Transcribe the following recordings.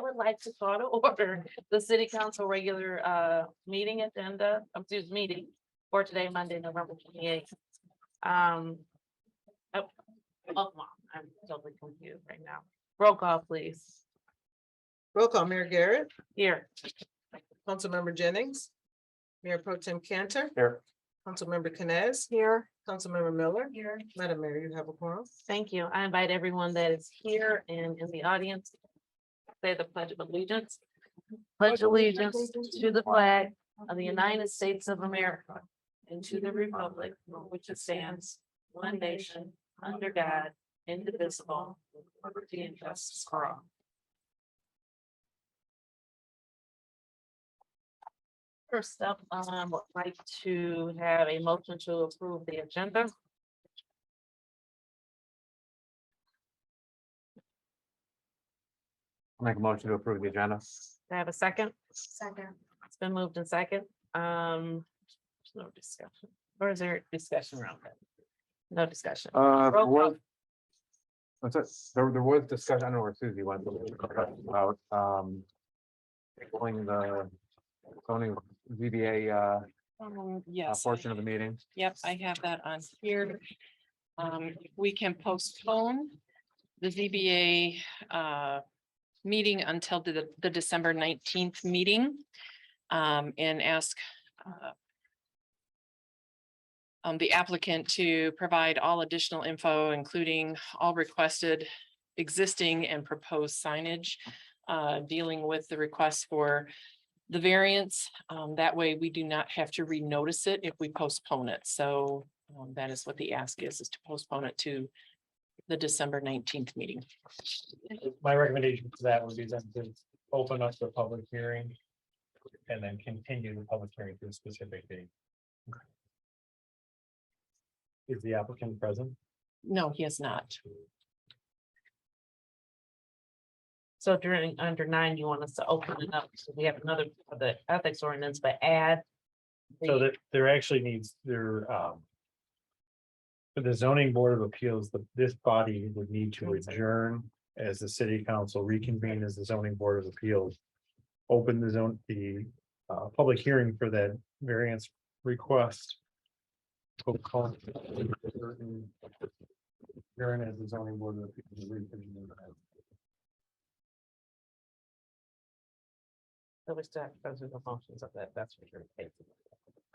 would like to call to order the city council regular meeting agenda, meeting for today, Monday, November 28th. Oh, come on, I'm totally confused right now. Roll call, please. Roll call, Mayor Garrett, Here. Councilmember Jennings, Mayor Pro Tem Cantor, Here. Councilmember Canes, Here. Councilmember Miller. Here. Madam Mayor, you have a quorum. Thank you. I invite everyone that is here and in the audience to say the Pledge of Allegiance. Pledge allegiance to the flag of the United States of America and to the republic for which it stands, one nation, under God, indivisible, with liberty and justice for all. First up, I would like to have a motion to approve the agenda. Make a motion to approve the agenda. Do I have a second? Second. It's been moved in second. There's no discussion. Or is there discussion around that? No discussion. Roll call. What's it? There was discussion, I don't know where Susie went, about, pulling the zoning ZBA, Yes, portion of the meeting. yep, I have that on here. We can postpone the ZBA meeting until the December 19th meeting. And ask the applicant to provide all additional info, including all requested existing and proposed signage dealing with the request for the variance. That way we do not have to renotice it if we postpone it. So that is what the ask is to postpone it to the December 19th meeting. My recommendation to that would be then to open up the public hearing and then continue the public hearing to a specific date. Is the applicant present? No, he is not. So during under 9, you want us to open it up. So we have another for the ethics ordinance, but add. So the- that there actually needs there, for the zoning board of appeals, this body would need to adjourn as the city council, reconvene as the zoning board of appeals. Open the public hearing for that variance request. Adjourn as the zoning board of appeals. Reconvene. So we still have to go through the functions of that. That's what you're.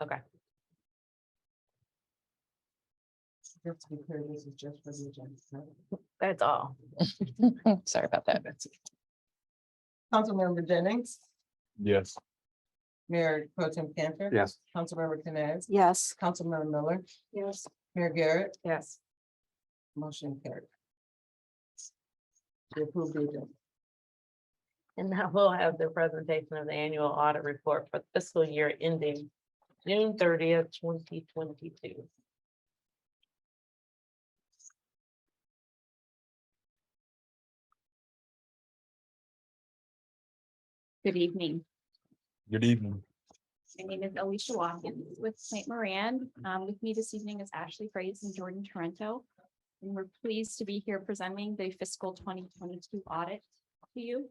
Okay. Just to be clear, this is just for the agenda. That's all. Sorry about that. Councilmember Jennings, Yes. Mayor Pro Tem Cantor. Yes. Councilmember Canes, Yes. Councilmember Miller, Yes. Mayor Garrett, Yes. motion carried. To approve the agenda. And now we'll have the presentation of the annual audit report for fiscal year ending June 30th, 2022. Good evening. Good evening. My name is Alicia Watkins with St. Moran. With me this evening is Ashley Fraze and Jordan Torrento. And we're pleased to be here presenting the fiscal 2022 audit to you.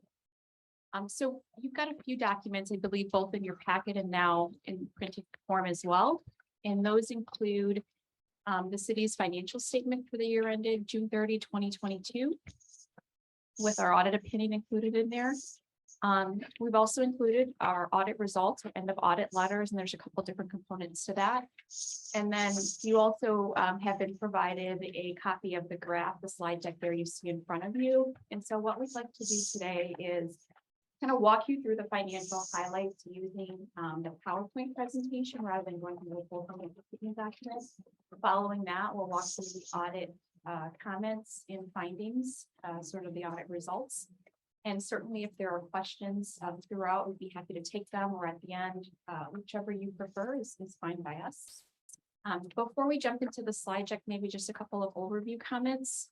So you've got a few documents, I believe, both in your packet and now in printed form as well. And those include the city's financial statement for the year ended June 30, 2022, with our audit opinion included in there. We've also included our audit results or end of audit letters, and there's a couple different components to that. And then you also have been provided a copy of the graph, the slide deck there you see in front of you. And so what we'd like to do today is kind of walk you through the financial highlights using the PowerPoint presentation rather than going through the full document. Following that, we'll walk through the audit comments and findings, sort of the audit results. And certainly if there are questions throughout, we'd be happy to take them, or at the end, whichever you prefer is fine by us. Before we jump into the slide deck, maybe just a couple of overview comments.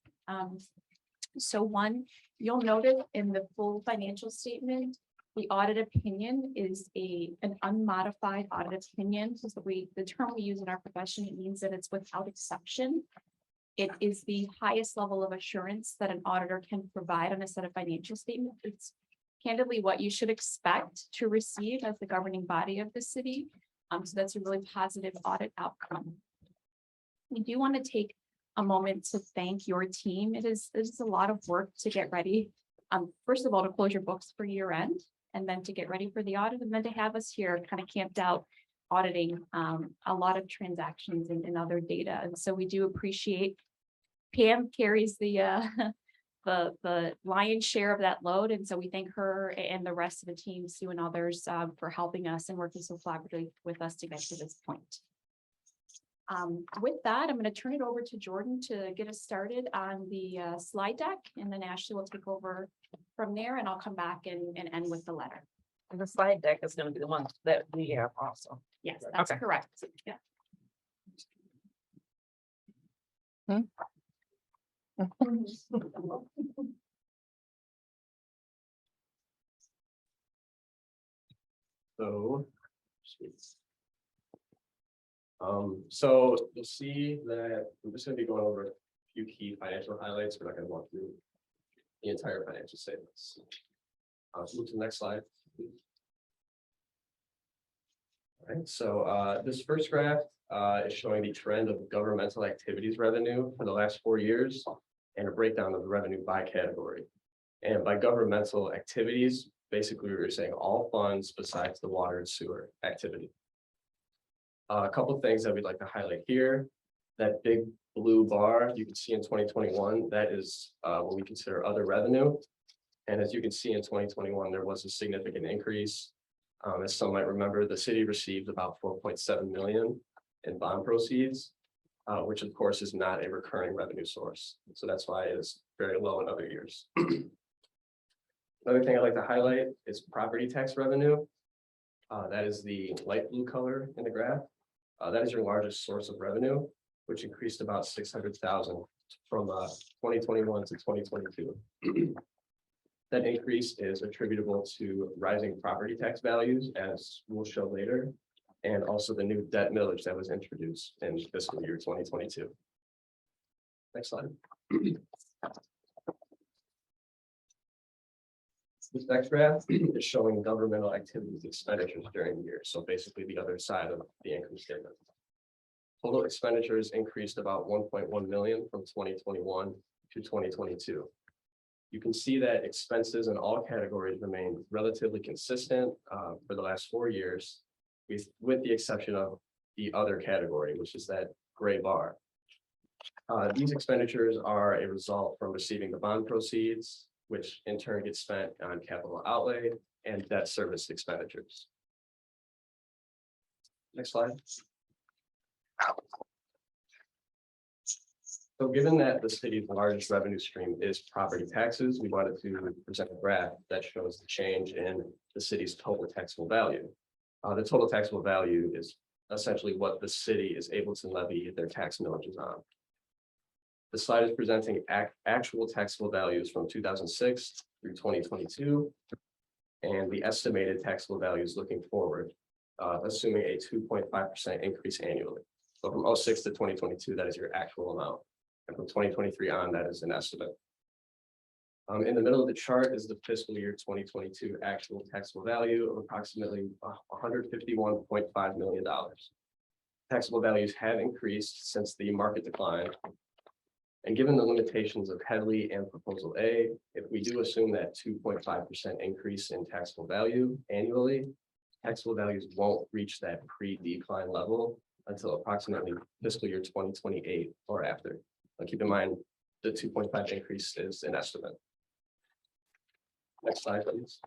So one, you'll notice in the full financial statement, the audit opinion is an unmodified audit opinion. So the term we use in our profession, it means that it's without exception. It is the highest level of assurance that an auditor can provide on a set of financial statements. It's candidly what you should expect to receive as the governing body of the city. So that's a really positive audit outcome. We do want to take a moment to thank your team. It is a lot of work to get ready. First of all, to close your books for year end, and then to get ready for the audit, and then to have us here kind of camped out auditing a lot of transactions and other data. And so we do appreciate Pam carries the the lion's share of that load. And so we thank her and the rest of the team, Sue and others, for helping us and working so collaboratively with us to get to this point. With that, I'm going to turn it over to Jordan to get us started on the slide deck, and then Ashley will take over from there, and I'll come back and end with the letter. And the slide deck is gonna be the one that we have also. Yes, that's Okay. correct. Yeah. So. So you'll see that I'm just gonna be going over a few key financial highlights. We're not gonna walk through the entire financial statements. Move to the next slide, please. All right, so this first graph is showing the trend of governmental activities revenue for the last 4 years and a breakdown of the revenue by category. And by governmental activities, basically, we were saying all funds besides the water and sewer activity. A couple of things that we'd like to highlight here. That big blue bar you can see in 2021, that is what we consider other revenue. And as you can see in 2021, there was a significant increase. As some might remember, the city received about 4.7 million in bond proceeds, which of course is not a recurring revenue source. So that's why it is very low in other years. Another thing I'd like to highlight is property tax revenue. That is the light blue color in the graph. That is your largest source of revenue, which increased about 600,000 from 2021 to 2022. That increase is attributable to rising property tax values, as we'll show later, and also the new debt millage that was introduced in fiscal year 2022. Next slide. This next graph is showing governmental activities expenditures during the year. So basically the other side of the income statement. Total expenditures increased about 1.1 million from 2021 to 2022. You can see that expenses in all categories remained relatively consistent for the last 4 years, with the exception of the other category, which is that gray bar. These expenditures are a result from receiving the bond proceeds, which in turn gets spent on capital outlay and debt service expenditures. Next slide. So given that the city's largest revenue stream is property taxes, we wanted to present a graph that shows the change in the city's total taxable value. The total taxable value is essentially what the city is able to levy their tax millages on. The slide is presenting actual taxable values from 2006 through 2022, and the estimated taxable values looking forward, assuming a 2.5% increase annually. So from 06 to 2022, that is your actual amount. And from 2023 on, that is an estimate. In the middle of the chart is the fiscal year 2022 actual taxable value of approximately $151.5 million. Taxable values have increased since the market decline. And given the limitations of Headley and Proposal A, if we do assume that 2.5% increase in taxable value annually, taxable values won't reach that pre-decline level until approximately fiscal year 2028 or after. Now, keep in mind, the 2.5 increase is an estimate. Next slide, please.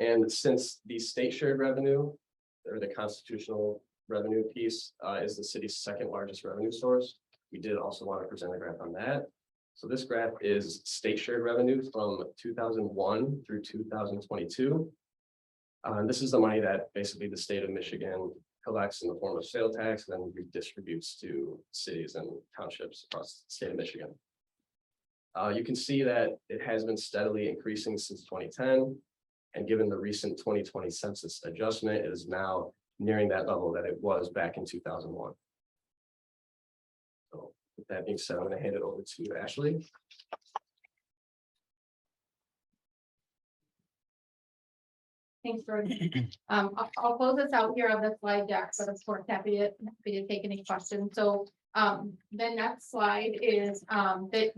And since the state shared revenue, or the constitutional revenue piece, is the city's second largest revenue source, we did also want to present a graph on that. So this graph is state shared revenue from 2001 through 2022. And this is the money that basically the state of Michigan collects in the form of sales tax and then redistributes to cities and townships across the state of Michigan. You can see that it has been steadily increasing since 2010. And given the recent 2020 census adjustment, it is now nearing that level that it was back in 2001. So with that being said, I'm going to hand it over to Ashley. Thanks, Jordan. I'll close this out here on the slide deck, but of course, happy to take any questions. So, the next slide is,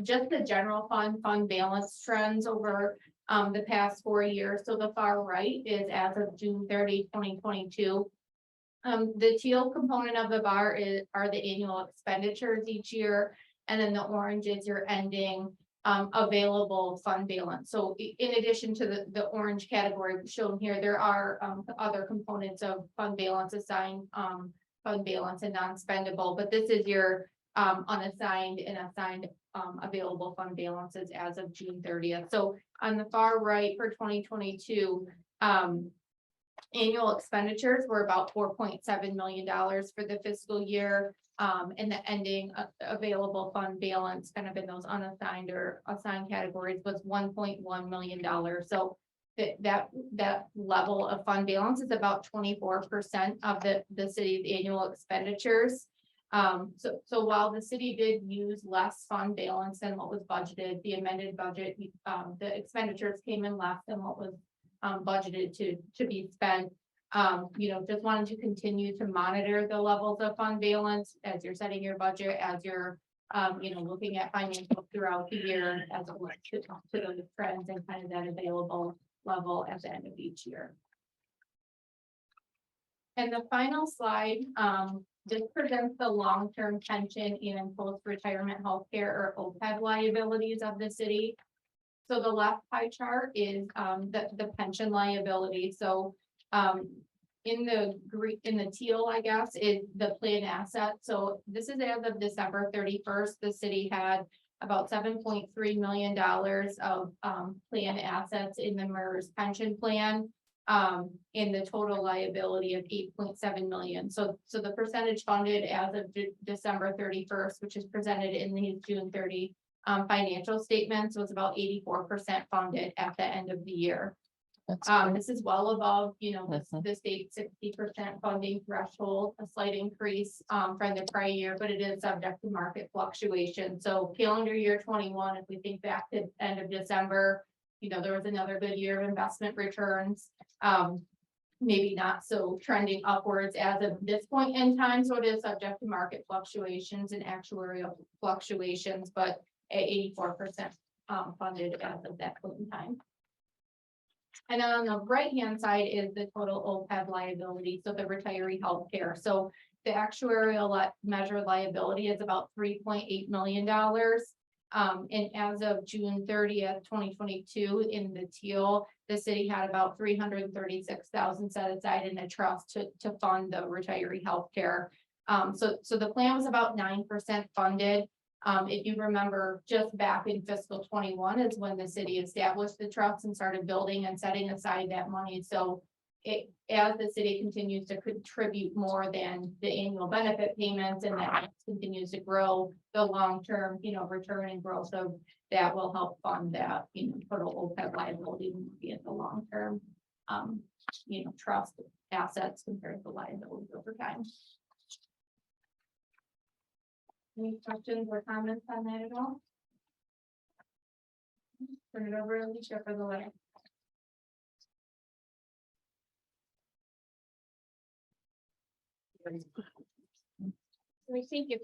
just the general fund balance trends over, the past 4 years. So the far right is as of June 30, 2022. The teal component of the bar are the annual expenditures each year, and then the orange is your ending available fund balance. So in addition to the orange category shown here, there are other components of fund balance assigned fund balance and non-spendable, but this is your unassigned and assigned available fund balances as of June 30th. So on the far right for 2022, annual expenditures were about $4.7 million for the fiscal year. And the ending available fund balance kind of in those unassigned or assigned categories was $1.1 million. So that level of fund balance is about 24% of the city's annual expenditures. So while the city did use less fund balance than what was budgeted, the amended budget, the expenditures came in less than what was budgeted to be spent. Just wanted to continue to monitor the levels of fund balance as you're setting your budget, as you're, looking at financials throughout the year as it relates to those trends and kind of that available level at the end of each year. And the final slide, this presents the long-term pension and post-retirement healthcare or OPEB liabilities of the city. So the left pie chart is the pension liability. So in the teal, I guess, is the plan asset. So this is as of December 31st. The city had about $7.3 million of plan assets in the MERS pension plan. In the total liability of $8.7 million. So the percentage funded as of December 31st, which is presented in the June 30 financial statements, was about 84% funded at the end of the year. This is well above, the state 60% funding threshold, a slight increase from the prior year, but it is subject to market fluctuation. So calendar year 21, if we think back to the end of December, there was another good year of investment returns. Maybe not so trending upwards as of this point in time. So it is subject to market fluctuations and actuarial fluctuations, but at 84% funded as of that point in time. And then on the right-hand side is the total OPEB liability, so the retiree health care. So the actuarial measure liability is about $3.8 million. And as of June 30th, 2022, in the teal, the city had about $336,000 set aside in a trust to fund the retiree health care. So the plan was about 9% funded. If you remember, just back in fiscal 21 is when the city established the trust and started building and setting aside that money. So as the city continues to contribute more than the annual benefit payments and that continues to grow, the long-term, return and growth of that will help fund that, total OPEB liability will be at the long-term, trust assets compared to liabilities over time. Any questions or comments on that at all? Turn it over to Alicia for the letter. We think if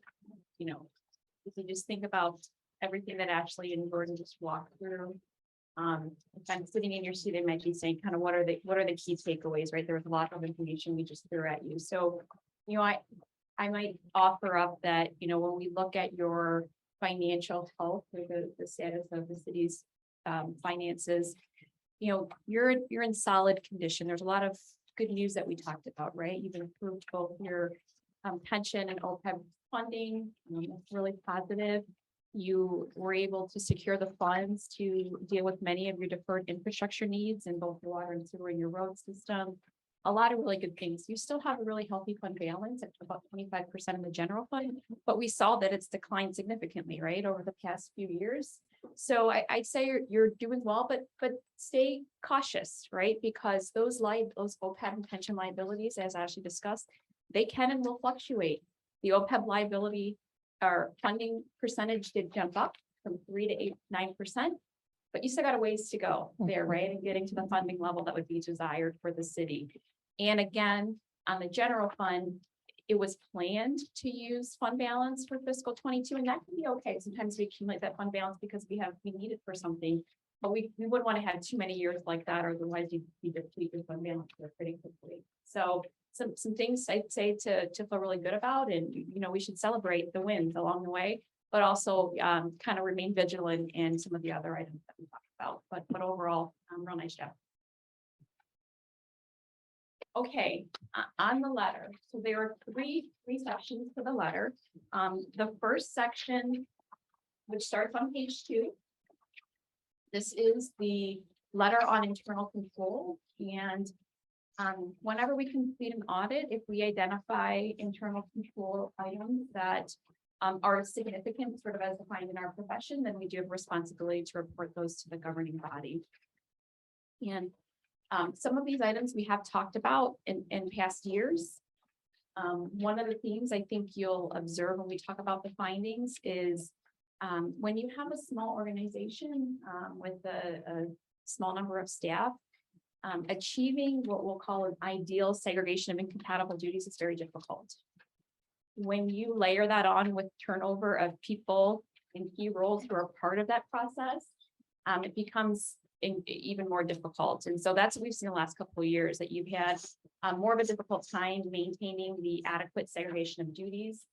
you just think about everything that Ashley and Gordon just walked through, kind of sitting in your seat, it might be saying kind of what are the key takeaways, right? There was a lot of information we just threw at you. So, I might offer up that, when we look at your financial health or the status of the city's finances, you're in solid condition. There's a lot of good news that we talked about, right? You've improved both your pension and OPEB funding. That's really positive. You were able to secure the funds to deal with many of your deferred infrastructure needs in both your water and sewer and your road system. A lot of really good things. You still have a really healthy fund balance at about 25% of the general fund, but we saw that it's declined significantly, right, over the past few years. So I'd say you're doing well, but stay cautious, right? Because those OPEB and pension liabilities, as Ashley discussed, they can and will fluctuate. The OPEB liability or funding percentage did jump up from 3 to 9%. But you still got a ways to go there, right? And getting to the funding level that would be desired for the city. And again, on the general fund, it was planned to use fund balance for fiscal 22, and that can be okay. Sometimes we accumulate that fund balance because we need it for something. But we wouldn't want to have too many years like that, or otherwise you deplete your fund balance pretty quickly. So some things I'd say to feel really good about, and we should celebrate the wins along the way, but also kind of remain vigilant in some of the other items that we talked about. But overall, real nice job. Okay, on the letter, so there are three sections to the letter. The first section, which starts on page 2. This is the letter on internal control, and whenever we complete an audit, if we identify internal control items that are significant, sort of as defined in our profession, then we do have responsibility to report those to the governing body. And some of these items we have talked about in past years. One of the themes I think you'll observe when we talk about the findings is when you have a small organization with a small number of staff, achieving what we'll call an ideal segregation of incompatible duties is very difficult. When you layer that on with turnover of people in key roles who are part of that process, it becomes even more difficult. And so that's what we've seen the last couple of years, that you've had more of a difficult time maintaining the adequate segregation of duties.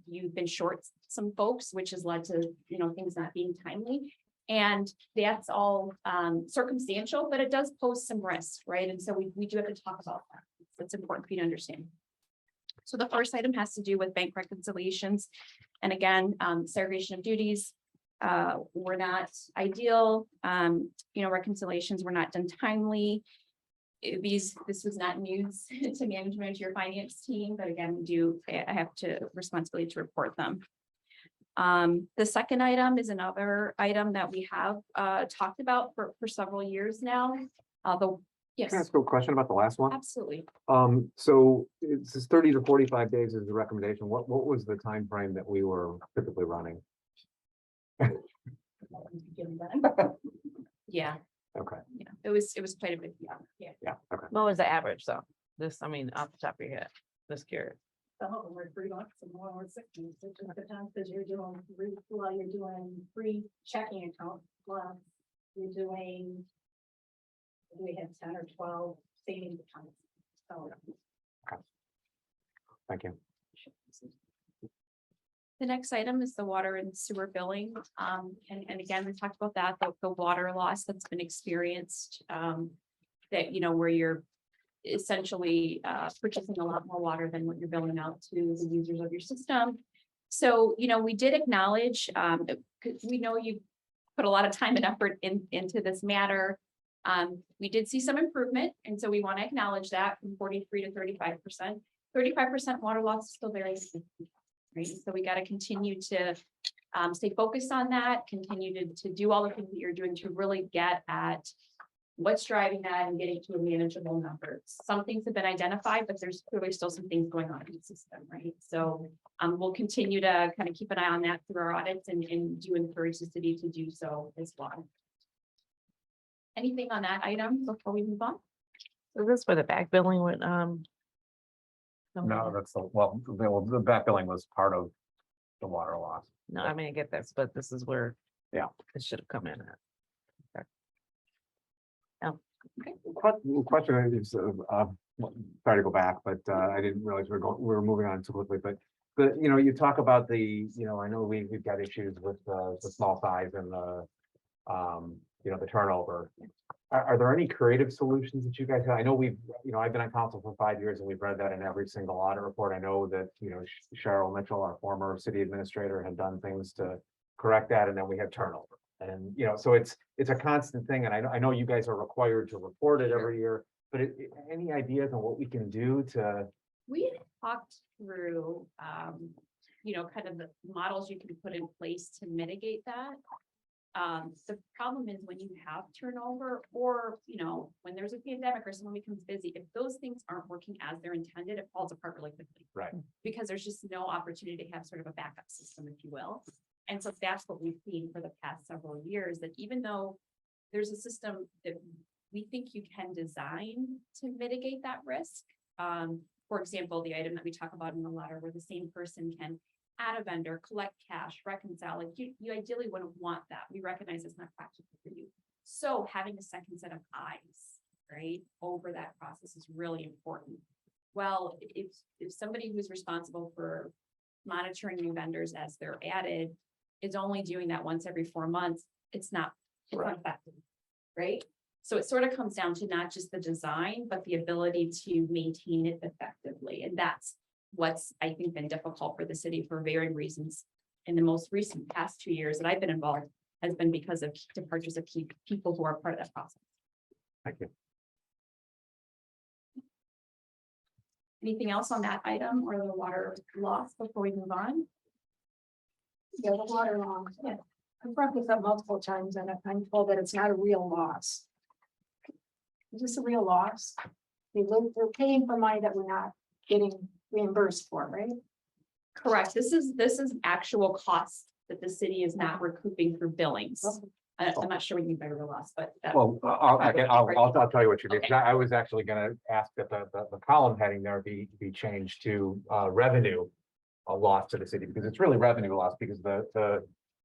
You've been short some folks, which has led to things not being timely. And that's all circumstantial, but it does pose some risks, right? And so we do have to talk about that. It's important for you to understand. So the first item has to do with bank reconciliations. And again, segregation of duties were not ideal. Reconciliations were not done timely. This was not news to management, to your finance team, but again, I have to responsibility to report them. The second item is another item that we have talked about for several years now. Yes, Can I ask a question about the last one? absolutely. So it says 30 to 45 days is the recommendation. What was the time frame that we were typically running? Yeah, Okay, yeah, it was quite a bit. Yeah. yeah, okay. What was the average though? Off the top of your head, just curious. Some of them were 3 months and more were 6 months. It just depends, because you're doing free checking account plus you're doing. We have 10 or 12 savings accounts. So Thank you. The next item is the water and sewer billing. And again, we talked about that, the water loss that's been experienced. That, where you're essentially purchasing a lot more water than what you're billing out to the users of your system. So, we did acknowledge, 'cause we know you put a lot of time and effort into this matter. We did see some improvement, and so we want to acknowledge that from 43 to 35%. 35% water loss is still very significant, right? So we got to continue to stay focused on that, continue to do all the things that you're doing to really get at what's driving that and getting to a manageable number. Some things have been identified, but there's clearly still some things going on in the system, right? So we'll continue to kind of keep an eye on that through our audits and do encourage the city to do so as well. Anything on that item before we move on? So this for the back billing with No, that's the back billing was part of the water loss. No, I mean, I get this, but this is where. Yeah. It should have come in at. Question is, sorry to go back, but I didn't realize we were moving on too quickly, but you talk about I know we've got issues with the small size and the turnover. Are there any creative solutions that you guys have? I know I've been on council for 5 years and we've read that in every single audit report. I know that, Cheryl Mitchell, our former city administrator, had done things to correct that, and then we have turnover. And, so it's a constant thing. And I know you guys are required to report it every year, but any ideas on what we can do to? We had talked through, kind of the models you can put in place to mitigate that. The problem is when you have turnover or, when there's a pandemic or someone becomes busy, if those things aren't working as they're intended, it falls apart really quickly. Right. Because there's just no opportunity to have sort of a backup system, if you will. And so that's what we've seen for the past several years, that even though there's a system that we think you can design to mitigate that risk. For example, the item that we talk about in the letter where the same person can add a vendor, collect cash, reconcile, like you ideally wouldn't want that. We recognize it's not practical for you. So having a second set of eyes, right, over that process is really important. Well, if somebody who's responsible for monitoring new vendors as they're added is only doing that once every 4 months, it's not effective, right? So it sort of comes down to not just the design, but the ability to maintain it effectively. And that's what's, I think, been difficult for the city for varying reasons. In the most recent past 2 years that I've been involved has been because of departures of key people who are part of that process. Thank you. Anything else on that item or the water loss before we move on? Yeah, the water loss. Yeah. I've brought this up multiple times and I'm told that it's not a real loss. Is this a real loss? We're paying for money that we're not getting reimbursed for, right? Correct. This is actual costs that the city is not recouping through billings. I'm not sure what you mean by real loss, but. Well, I'll tell you what you did. Okay. I was actually gonna ask that the column heading there be changed to revenue, a loss to the city, because it's really revenue loss, because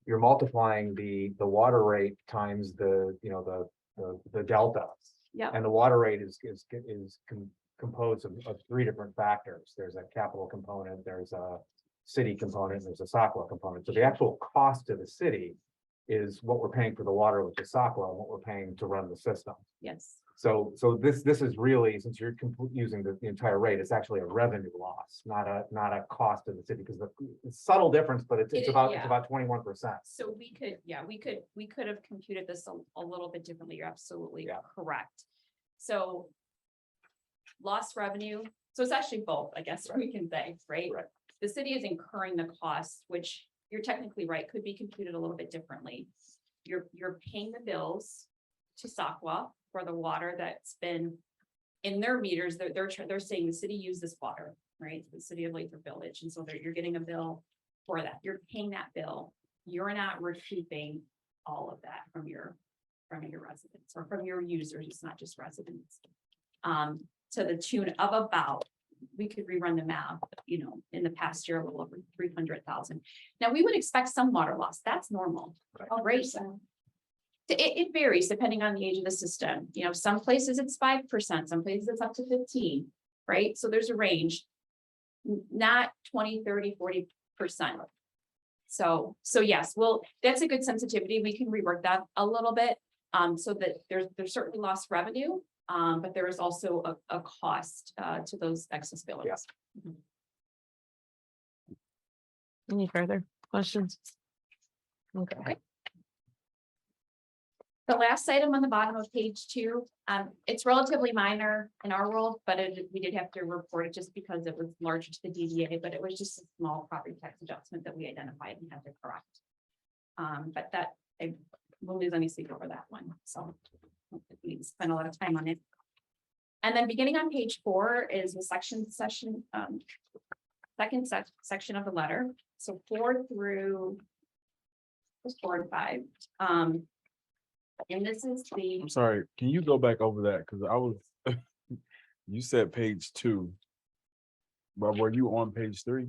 you're multiplying the water rate times the delta. Yeah. And the water rate is composed of 3 different factors. There's a capital component, there's a city component, there's a SACWA component. So the actual cost to the city is what we're paying for the water, which is SACWA, and what we're paying to run the system. Yes. So this is really, since you're using the entire rate, it's actually a revenue loss, not a cost to the city, because it's subtle difference, but it's about 21%. So we could have computed this a little bit differently. You're absolutely correct. So lost revenue. So it's actually both, I guess we can say, right? Right. The city is incurring the costs, which you're technically right, could be computed a little bit differently. You're paying the bills to SACWA for the water that's been in their meters. They're saying the city used this water, right? The city of Lathrup Village. And so you're getting a bill for that. You're paying that bill. You're not recouping all of that from your residents or from your users. It's not just residents. To the tune of about, we could rerun the math, in the past year, a little over 300,000. Now we would expect some water loss. That's normal. Right. It varies depending on the age of the system. Some places it's 5%, some places it's up to 15%, right? So there's a range, not 20, 30, 40%. So yes, well, that's a good sensitivity. We can rework that a little bit. So that there's certainly lost revenue, but there is also a cost to those excess billings. Yeah. Any further questions? Okay. The last item on the bottom of page 2, it's relatively minor in our world, but we did have to report it just because it was larger to the DDA, but it was just a small property tax adjustment that we identified and had to correct. But that we'll lose any sleep over that one, so we spend a lot of time on it. And then beginning on page 4 is the second section of the letter. So 4 through 4 and 5. And this is I'm sorry, can you go back over that? Because I was, you said page 2, but were you on page 3?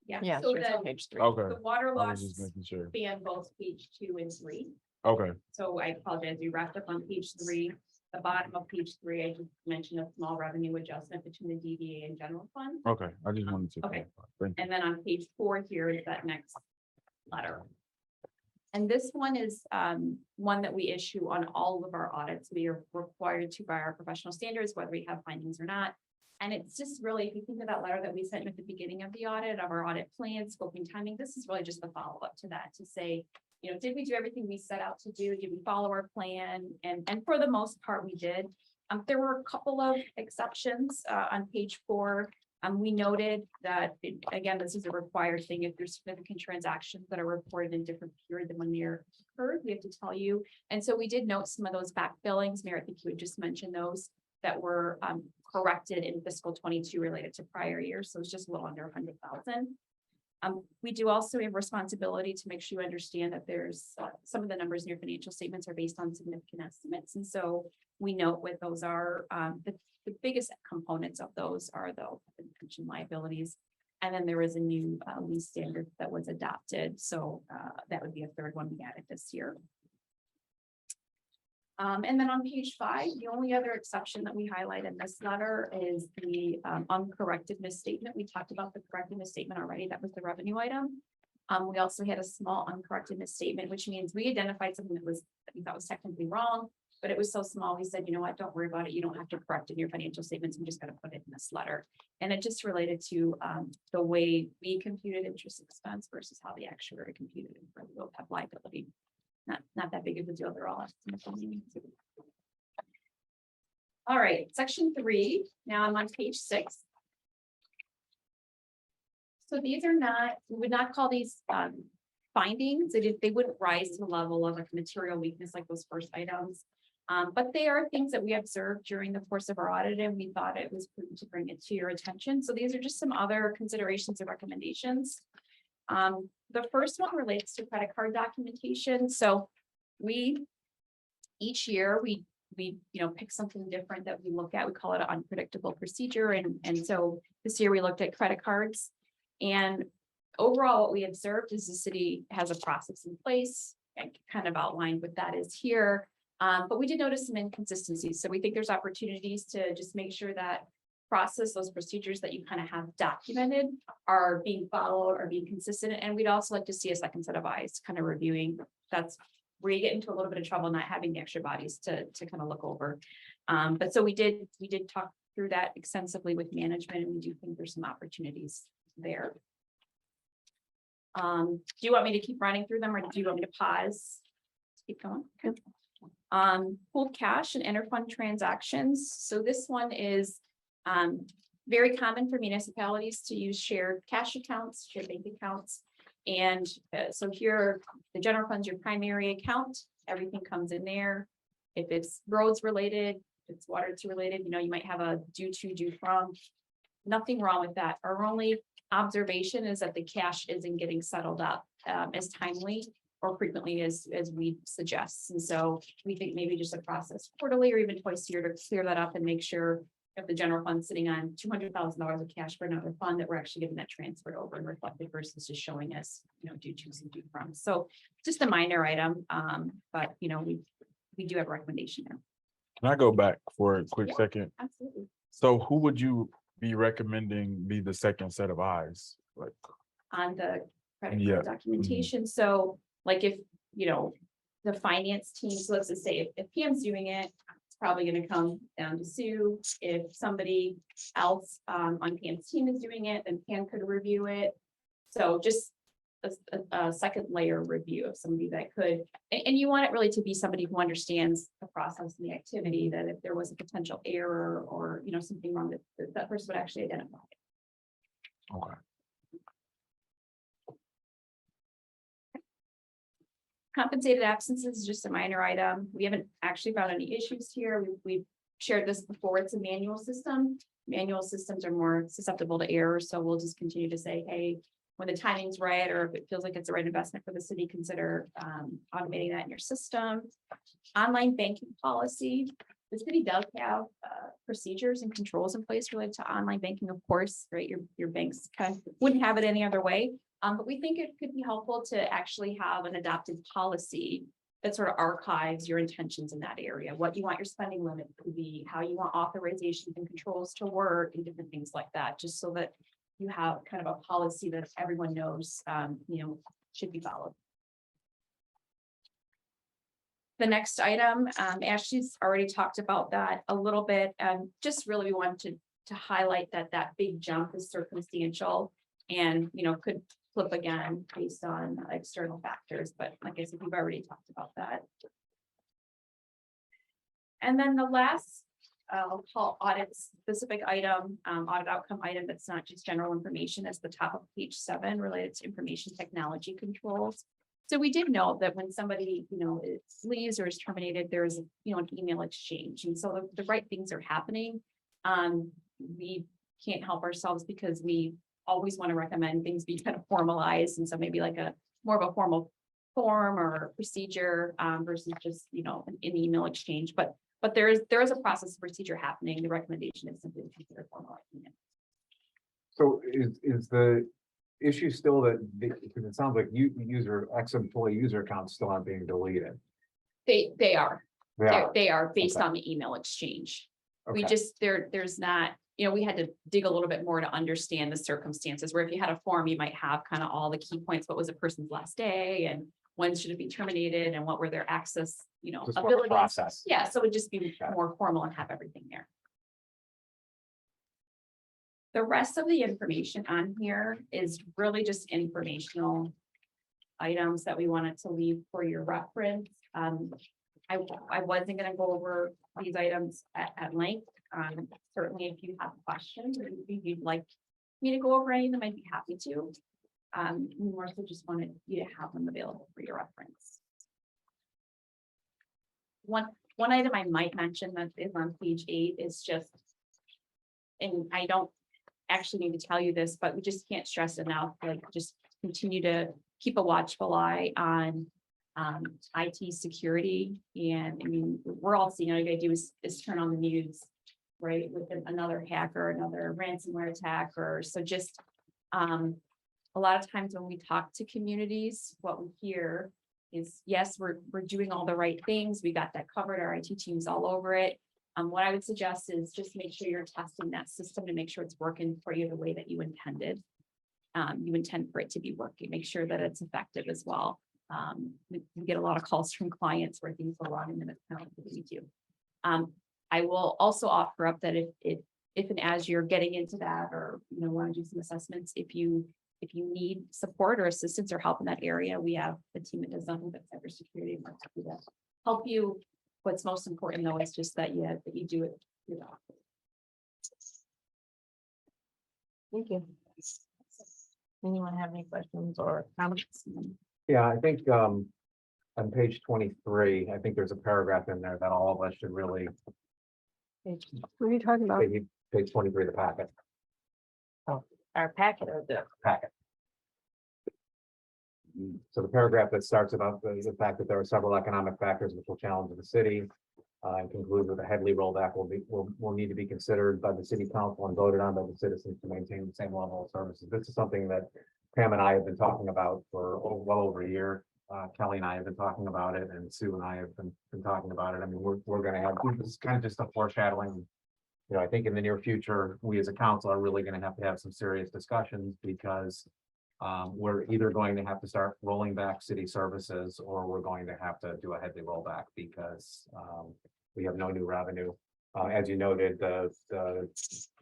Yeah, so it's on the page 3. Okay, water I was loss just making sure. span both page 2 and 3. Okay, So I apologize, we wrapped up on page 3. The bottom of page 3, I just mentioned a small revenue adjustment between the DDA and general fund. okay, I just wanted to. Okay. clarify. Thank you. And then on page 4 here is that next letter. And this one is one that we issue on all of our audits. We are required to by our professional standards, whether we have findings or not. And it's just really, if you think of that letter that we sent at the beginning of the audit of our audit plan, scoping, timing, this is really just the follow-up to that to say, did we do everything we set out to do? Did we follow our plan? And for the most part, we did. There were a couple of exceptions on page 4. We noted that, again, this is a required thing. If there's significant transactions that are reported in different period than when they're occurred, we have to tell you. And so we did note some of those back billings. Mary, I think you had just mentioned those that were corrected in fiscal 22 related to prior years. So it's just a little under 100,000. We do also have responsibility to make sure you understand that there's some of the numbers in your financial statements are based on significant estimates. And so we note what those are. The biggest components of those are the pension liabilities. And then there is a new lease standard that was adopted. So that would be a third one we added this year. And then on page 5, the only other exception that we highlight in this letter is the uncorrected misstatement. We talked about the corrected misstatement already. That was the revenue item. We also had a small uncorrected misstatement, which means we identified something that we thought was technically wrong, but it was so small. We said, you know what, don't worry about it. You don't have to correct it in your financial statements. We just got to put it in this letter. And it just related to the way we computed interest expense versus how the actuary computed it for the OPEB liability. Not that big of a deal. They're all estimates. All right, section 3. Now I'm on page 6. So these are not, we would not call these findings. They wouldn't rise to the level of a material weakness like those first items. But they are things that we observed during the course of our audit, and we thought it was prudent to bring it to your attention. So these are just some other considerations and recommendations. The first one relates to credit card documentation. So each year we pick something different that we look at. We call it an unpredictable procedure. And so this year we looked at credit cards. And overall, what we observed is the city has a process in place. I kind of outlined what that is here. But we did notice some inconsistencies. So we think there's opportunities to just make sure that those procedures that you kind of have documented are being followed, are being consistent. And we'd also like to see a second set of eyes kind of reviewing. That's where you get into a little bit of trouble not having the extra bodies to kind of look over. But so we did talk through that extensively with management, and we do think there's some opportunities there. Do you want me to keep running through them, or do you want me to pause? Keep going. Okay. Pooled cash and interfund transactions. So this one is very common for municipalities to use shared cash accounts, shared bank accounts. And so here, the general fund's your primary account. Everything comes in there. If it's roads related, if it's water related, you might have a due to, due from. Nothing wrong with that. Our only observation is that the cash isn't getting settled up as timely or frequently as we suggest. And so we think maybe just a process quarterly or even twice a year to clear that up and make sure if the general fund sitting on $200,000 of cash for another fund, that we're actually getting that transferred over and reflected versus just showing us, due to and due from. So just a minor item, but we do have a recommendation there. Can I go back for a quick second? Absolutely. So who would you be recommending be the second set of eyes? Like On the credit Yeah. card documentation. So like if, the finance team, so let's just say if Pam's doing it, it's probably going to come down to Sue. If somebody else on Pam's team is doing it, then Pam could review it. So just a second layer review of somebody that could, and you want it really to be somebody who understands the process and the activity, that if there was a potential error or, something wrong, that person would actually identify it. okay. Compensated absences is just a minor item. We haven't actually found any issues here. We've shared this before. It's a manual system. Manual systems are more susceptible to error. So we'll just continue to say, hey, when the timing's right, or if it feels like it's the right investment for the city, consider automating that in your system. Online banking policy. The city does have procedures and controls in place related to online banking, of course, right? Your banks kind of wouldn't have it any other way. But we think it could be helpful to actually have an adopted policy that sort of archives your intentions in that area, what you want your spending limit to be, how you want authorizations and controls to work, and different things like that, just so that you have kind of a policy that everyone knows, should be followed. The next item, Ashley's already talked about that a little bit, and just really we wanted to highlight that big jump is circumstantial and, could flip again based on external factors. But like I said, we've already talked about that. And then the last, I'll call audit specific item, audit outcome item that's not just general information, is the top of page 7 related to information technology controls. So we did know that when somebody, leaves or is terminated, there's, an email exchange. And so the right things are happening. We can't help ourselves because we always want to recommend things be kind of formalized, and so maybe like a more of a formal form or procedure versus just, an email exchange, but there is a process procedure happening. The recommendation is simply to consider formalizing it. So is the issue still that, because it sounds like ex-employee user accounts still aren't being deleted? They are. Yeah, They are based Okay. on the email exchange. We okay. just, there's not, we had to dig a little bit more to understand the circumstances, where if you had a form, you might have kind of all the key points. What was a person's last day, and when should it be terminated, and what were their access, Just what the abilities. process. Yeah, so it would just be Got it. more formal and have everything there. The rest of the information on here is really just informational items that we wanted to leave for your reference. I wasn't gonna go over these items at length. Certainly if you have questions, or if you'd like me to go over any of them, I'd be happy to. We more so just wanted you to have them available for your reference. One item I might mention that is on page 8 is just, and I don't actually need to tell you this, but we just can't stress enough, like, just continue to keep a watchful eye on IT security. And I mean, we're all seeing, all you gotta do is turn on the news, right, with another hacker, another ransomware attack, or so just a lot of times when we talk to communities, what we hear is, yes, we're doing all the right things, we got that covered, our IT team's all over it. What I would suggest is just make sure you're testing that system to make sure it's working for you the way that you intended. You intend for it to be working, make sure that it's effective as well. We get a lot of calls from clients where things are wrong, and then it's kind of like, what do we do? I will also offer up that if and as you're getting into that, or want to do some assessments, if you need support or assistance or help in that area, we have a team that does nothing but cybersecurity and wants to help you. What's most important though is just that you do it. Thank you. Anyone have any questions or comments? Yeah, I think on page 23, I think there's a paragraph in there that all of us should really, What are you talking about? page 23 of the packet. Our packet or the packet. So the paragraph that starts about the fact that there are several economic factors which will challenge the city, and concludes with a heavily rollback will need to be considered by the city council and voted on by the citizens to maintain the same level of services. This is something that Pam and I have been talking about for well over a year. Kelly and I have been talking about it, and Sue and I have been talking about it. I mean, we're going to have, this is kind of just a foreshadowing. I think in the near future, we as a council are really going to have some serious discussions, because we're either going to have to start rolling back city services, or we're going to have to do a heavy rollback, because we have no new revenue. As you noted, the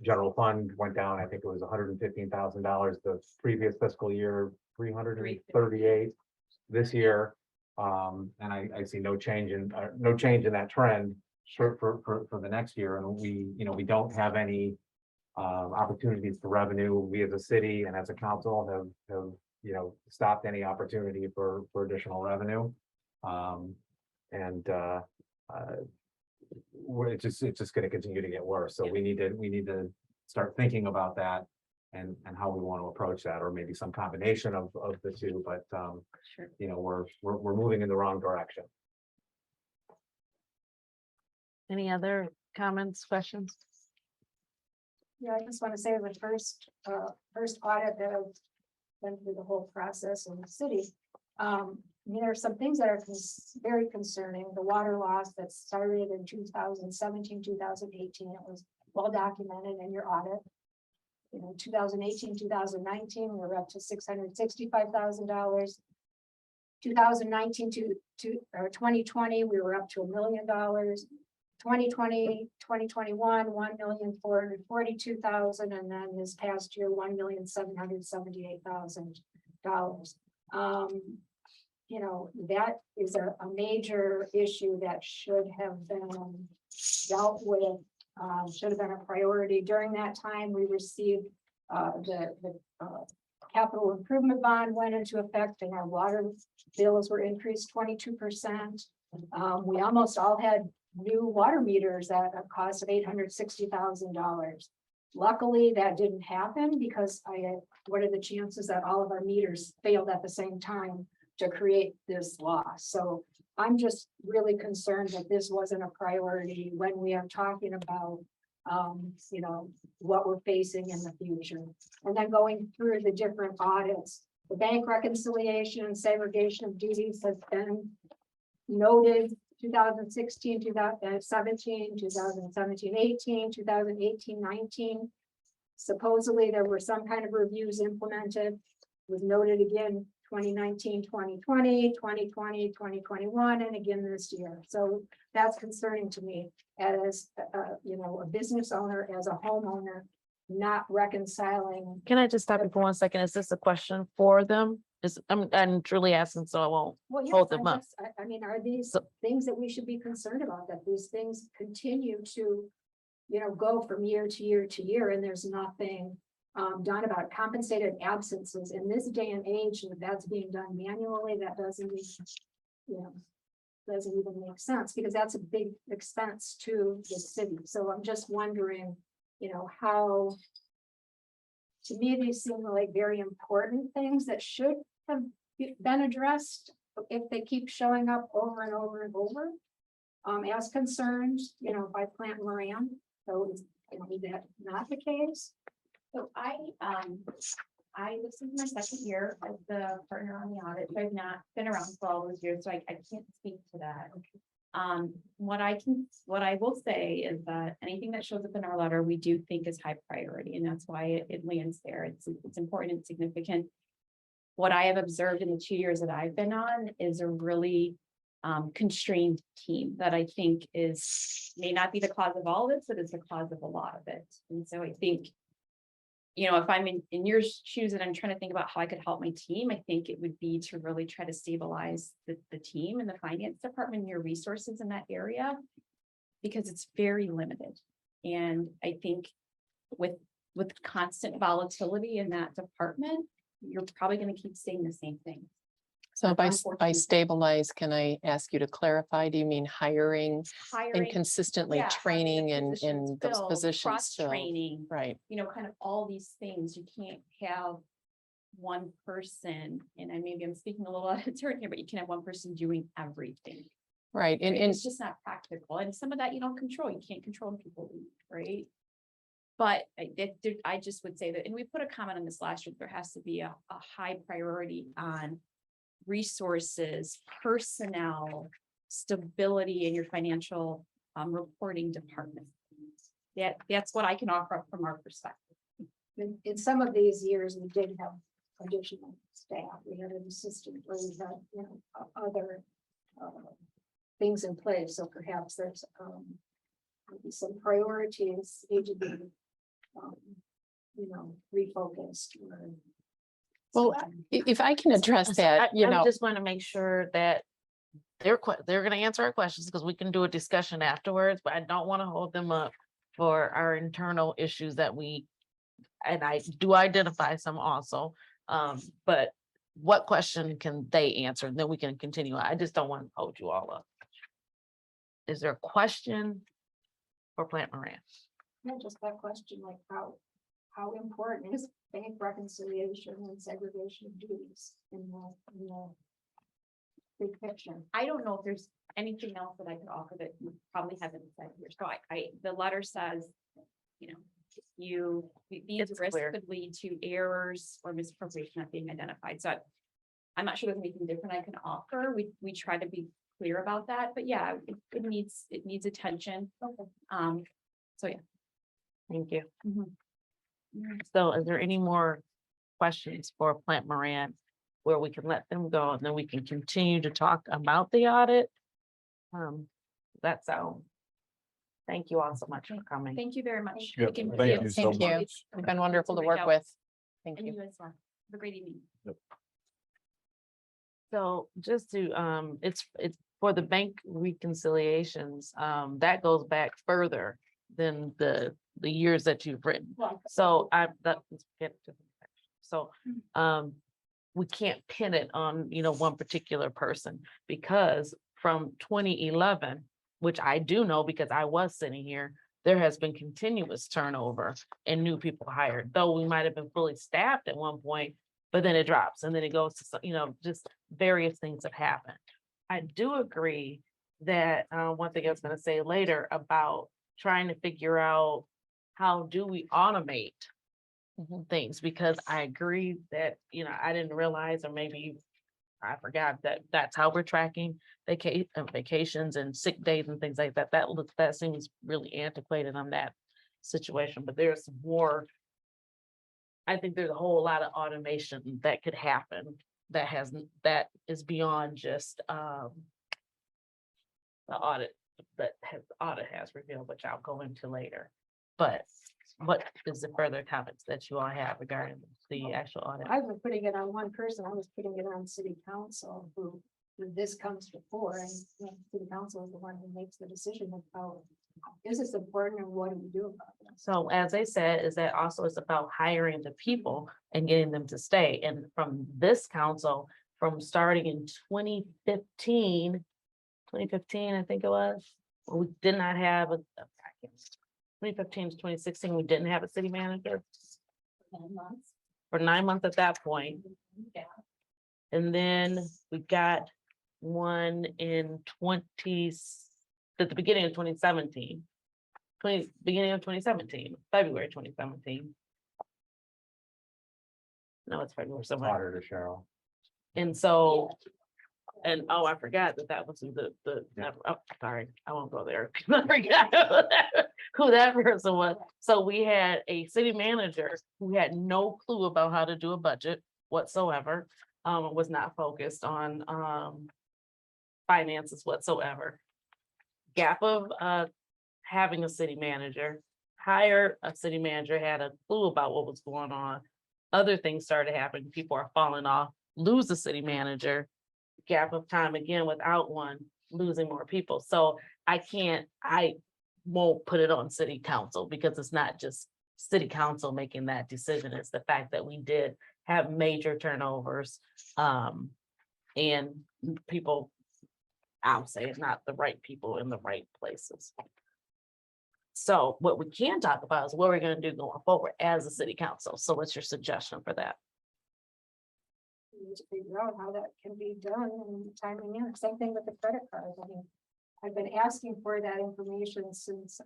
general fund went down. I think it was $115,000 the previous fiscal year, 338 this year. And I see no change in that trend for the next year. And we don't have any opportunities for revenue. We as a city and as a council have stopped any opportunity for additional revenue. It's just going to continue to get worse. So we need to start thinking about that and how we want to approach that, or maybe some combination of the two. But Sure. we're moving in the wrong direction. any other comments, questions? Yeah, I just want to say the first audit that I've been through the whole process in the city. There are some things that are very concerning. The water loss that started in 2017, 2018, it was well documented in your audit. 2018, 2019, we were up to $665,000. 2019 to 2020, we were up to $1 million. 2020, 2021, $1,442,000, and then this past year, $1,778,000. That is a major issue that should have been dealt with, should have been a priority. During that time, we received the capital improvement bond went into effect, and our water bills were increased 22%. We almost all had new water meters at a cost of $860,000. Luckily, that didn't happen because what are the chances that all of our meters failed at the same time to create this loss? So I'm just really concerned that this wasn't a priority when we are talking about, what we're facing in the future. And then going through the different audits, the bank reconciliation and segregation of duties has been noted 2016, 2017, 2017, 18, 2018, 19. Supposedly there were some kind of reviews implemented, was noted again 2019, 2020, 2020, 2021, and again this year. So that's concerning to me as a business owner, as a homeowner, not reconciling. Can I just stop you for 1 second? Is this a question for them? I'm truly asking, so I won't. Well, yes, Hold them up. I mean, are these So- things that we should be concerned about, that these things continue to, go from year to year to year, and there's nothing done about it? Compensated absences in this day and age, that's being done manually, that doesn't even make sense, because that's a big expense to the city. So I'm just wondering, how, to me, these seem like very important things that should have been addressed if they keep showing up over and over and over. As concerned, by Plant Moran, so is that not the case? So this is my second year as the partner on the audit, so I've not been around for all those years, so I can't speak to that. What I will say is that anything that shows up in our letter, we do think is high priority, and that's why it lands there. It's important and significant. What I have observed in the 2 years that I've been on is a really constrained team that I think may not be the cause of all of this, but is the cause of a lot of it. And so I think, if I'm in your shoes and I'm trying to think about how I could help my team, I think it would be to really try to stabilize the team and the finance department and your resources in that area, because it's very limited. And I think with constant volatility in that department, you're probably going to keep saying the same thing. So by Unfortunately. stabilize, can I ask you to clarify? Do you mean hiring and Hiring, consistently yeah, training having in positions those filled, positions? filled? cross-training, Right. kind of all these things. You can't have one person, and maybe I'm speaking a little out of turn here, but you can have one person doing everything. Right. And, Right? and It's just not practical. And some of that you don't control. You can't control when people leave, right? But I just would say that, and we put a comment on this last year, there has to be a high priority on resources, personnel, stability in your financial reporting department. That's what I can offer up from our perspective. In some of these years, we did have additional staff, we had an assistant, or we had, other things in place, so perhaps there's maybe some priorities need to be refocused. Well, if I can address that, I just want to make sure that they're going to answer our questions, because we can do a discussion afterwards, but I don't want to hold them up for our internal issues that and I do identify some also. But what question can they answer? Then we can continue. I just don't want to hold you all up. Is there a question for Plant Moran? Not just that question, like how important is bank reconciliation and segregation of duties in the big picture? I don't know if there's anything else that I could offer that you probably haven't said here. So the letter says, these It's risks clear. could lead to errors or misappropriation not being identified. So I'm not sure there's anything different I can offer. We try to be clear about that, but yeah, it needs attention. Okay. So yeah. Thank you. Mhm. So is there any more questions for Plant Moran where we can let them go and then we can continue to talk about the audit? That's all. Thank you all so much for coming. Thank you very much. Yeah, We can- thank yeah, you so Thank you. much. It's been wonderful to reach work out. with. Thank And you. you as well. Have a great evening. So just to, it's for the bank reconciliations, that goes back further than the years that you've written. So let's get to the next. So, we can't pin it on, one particular person, because from 2011, which I do know because I was sitting here, there has been continuous turnover and new people hired, though we might have been fully staffed at one point, but then it drops and then it goes to, just various things have happened. I do agree that, one thing I was gonna say later about trying to figure out how do we automate things, because I agree that, I didn't realize, or maybe I forgot that that's how we're tracking vacations and sick days and things like that. That seems really antiquated on that situation, but there's more. I think there's a whole lot of automation that could happen that is beyond just the audit audit has revealed, which I'll go into later. But what is the further comments that you all have regarding the actual audit? I was putting it on one person, I was putting it on city council who this comes before, and city council is the one who makes the decision about. Is this important and what do we do about it? So as I said, is that also it's about hiring the people and getting them to stay. And from this council, from starting in 2015, I think it was, we did not have 2015 to 2016, we didn't have a city manager 9 months. for 9 months at that point. Yeah. And then we got one in at the beginning of 2017. Beginning of 2017, February 2017. No, it's February somewhere. Auditor Cheryl. And so, and I forgot that was sorry, I won't go there. I forgot who that person was. So we had a city manager who had no clue about how to do a budget whatsoever. Was not focused on finances whatsoever. Gap of having a city manager, hire a city manager, had a clue about what was going on. Other things started happening, people are falling off, lose the city manager, gap of time again without one, losing more people. So I won't put it on city council because it's not just city council making that decision. It's the fact that we did have major turnovers. And people, I'll say it's not the right people in the right places. So what we can talk about is what we're gonna do going forward as a city council. So what's your suggestion for that? We need to figure out how that can be done and timing in. Same thing with the credit cards. I mean, I've been asking for that information since.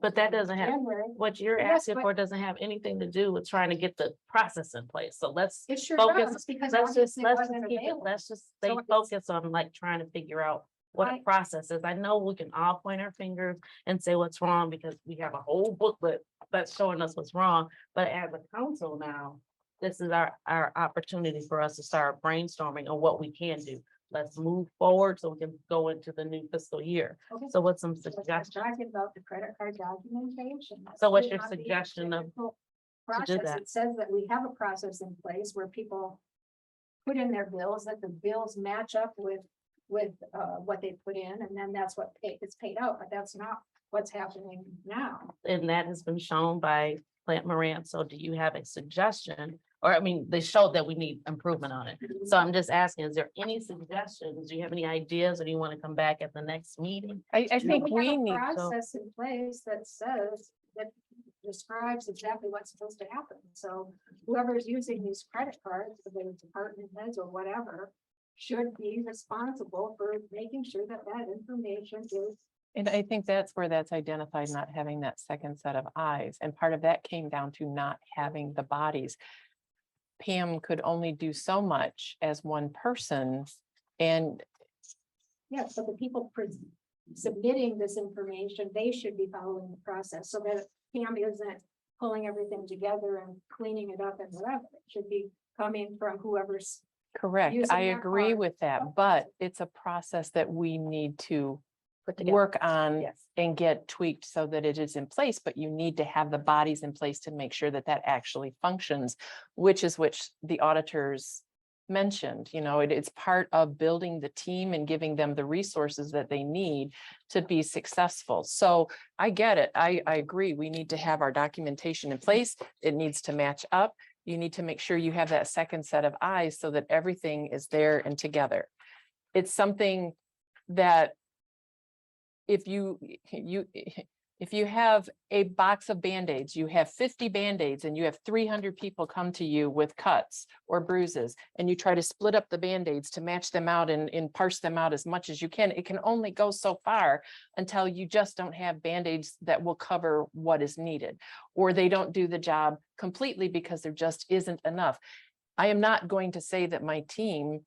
But that doesn't have, January. what you're Yes, asking but- for doesn't have anything to do with trying to get the process in place. So let's It sure focus- does, because let's just obviously it wasn't keep it, available. let's just stay So it's- focused on like trying to figure out what a Right. process is. I know we can all point our fingers and say what's wrong because we have a whole booklet that's showing us what's wrong. But as a council now, this is our opportunity for us to start brainstorming on what we can do. Let's move forward so we can go into the new fiscal year. Okay. So what's some So we're suggestions? talking about the credit card documentation. So what's Should your not be a suggestion of- difficult to do Process, that? it says that we have a process in place where people put in their bills, that the bills match up with what they put in, and then that's what is paid out, but that's not what's happening now. And that has been shown by Plant Moran. So do you have a suggestion? Or I mean, they showed that we need improvement on it. So I'm just asking, is there any suggestions? Do you have any ideas or do you want to come back at the next meeting? I No, think have we a need, Process in place that says, that describes exactly what's supposed to happen. So whoever's using these credit cards, whether it's department heads or whatever, should be responsible for making sure that that information is. and I think that's where that's identified, not having that second set of eyes. And part of that came down to not having the bodies. Pam could only do so much as one person. And Yeah, so the people submitting this information, they should be following the process so that Pam isn't pulling everything together and cleaning it up and whatever. It should be coming from whoever's. correct, Using I that agree card. with that, but it's a process that we need to Put together? work on Yes. and get tweaked so that it is in place, but you need to have the bodies in place to make sure that that actually functions, which the auditors mentioned, it's part of building the team and giving them the resources that they need to be successful. So I get it. I agree. We need to have our documentation in place. It needs to match up. You need to make sure you have that second set of eyes so that everything is there and together. It's something that if If you have a box of Band-Aids, you have 50 Band-Aids and you have 300 people come to you with cuts or bruises, and you try to split up the Band-Aids to match them out and parse them out as much as you can, it can only go so far until you just don't have Band-Aids that will cover what is needed, or they don't do the job completely because there just isn't enough. I am not going to say that my team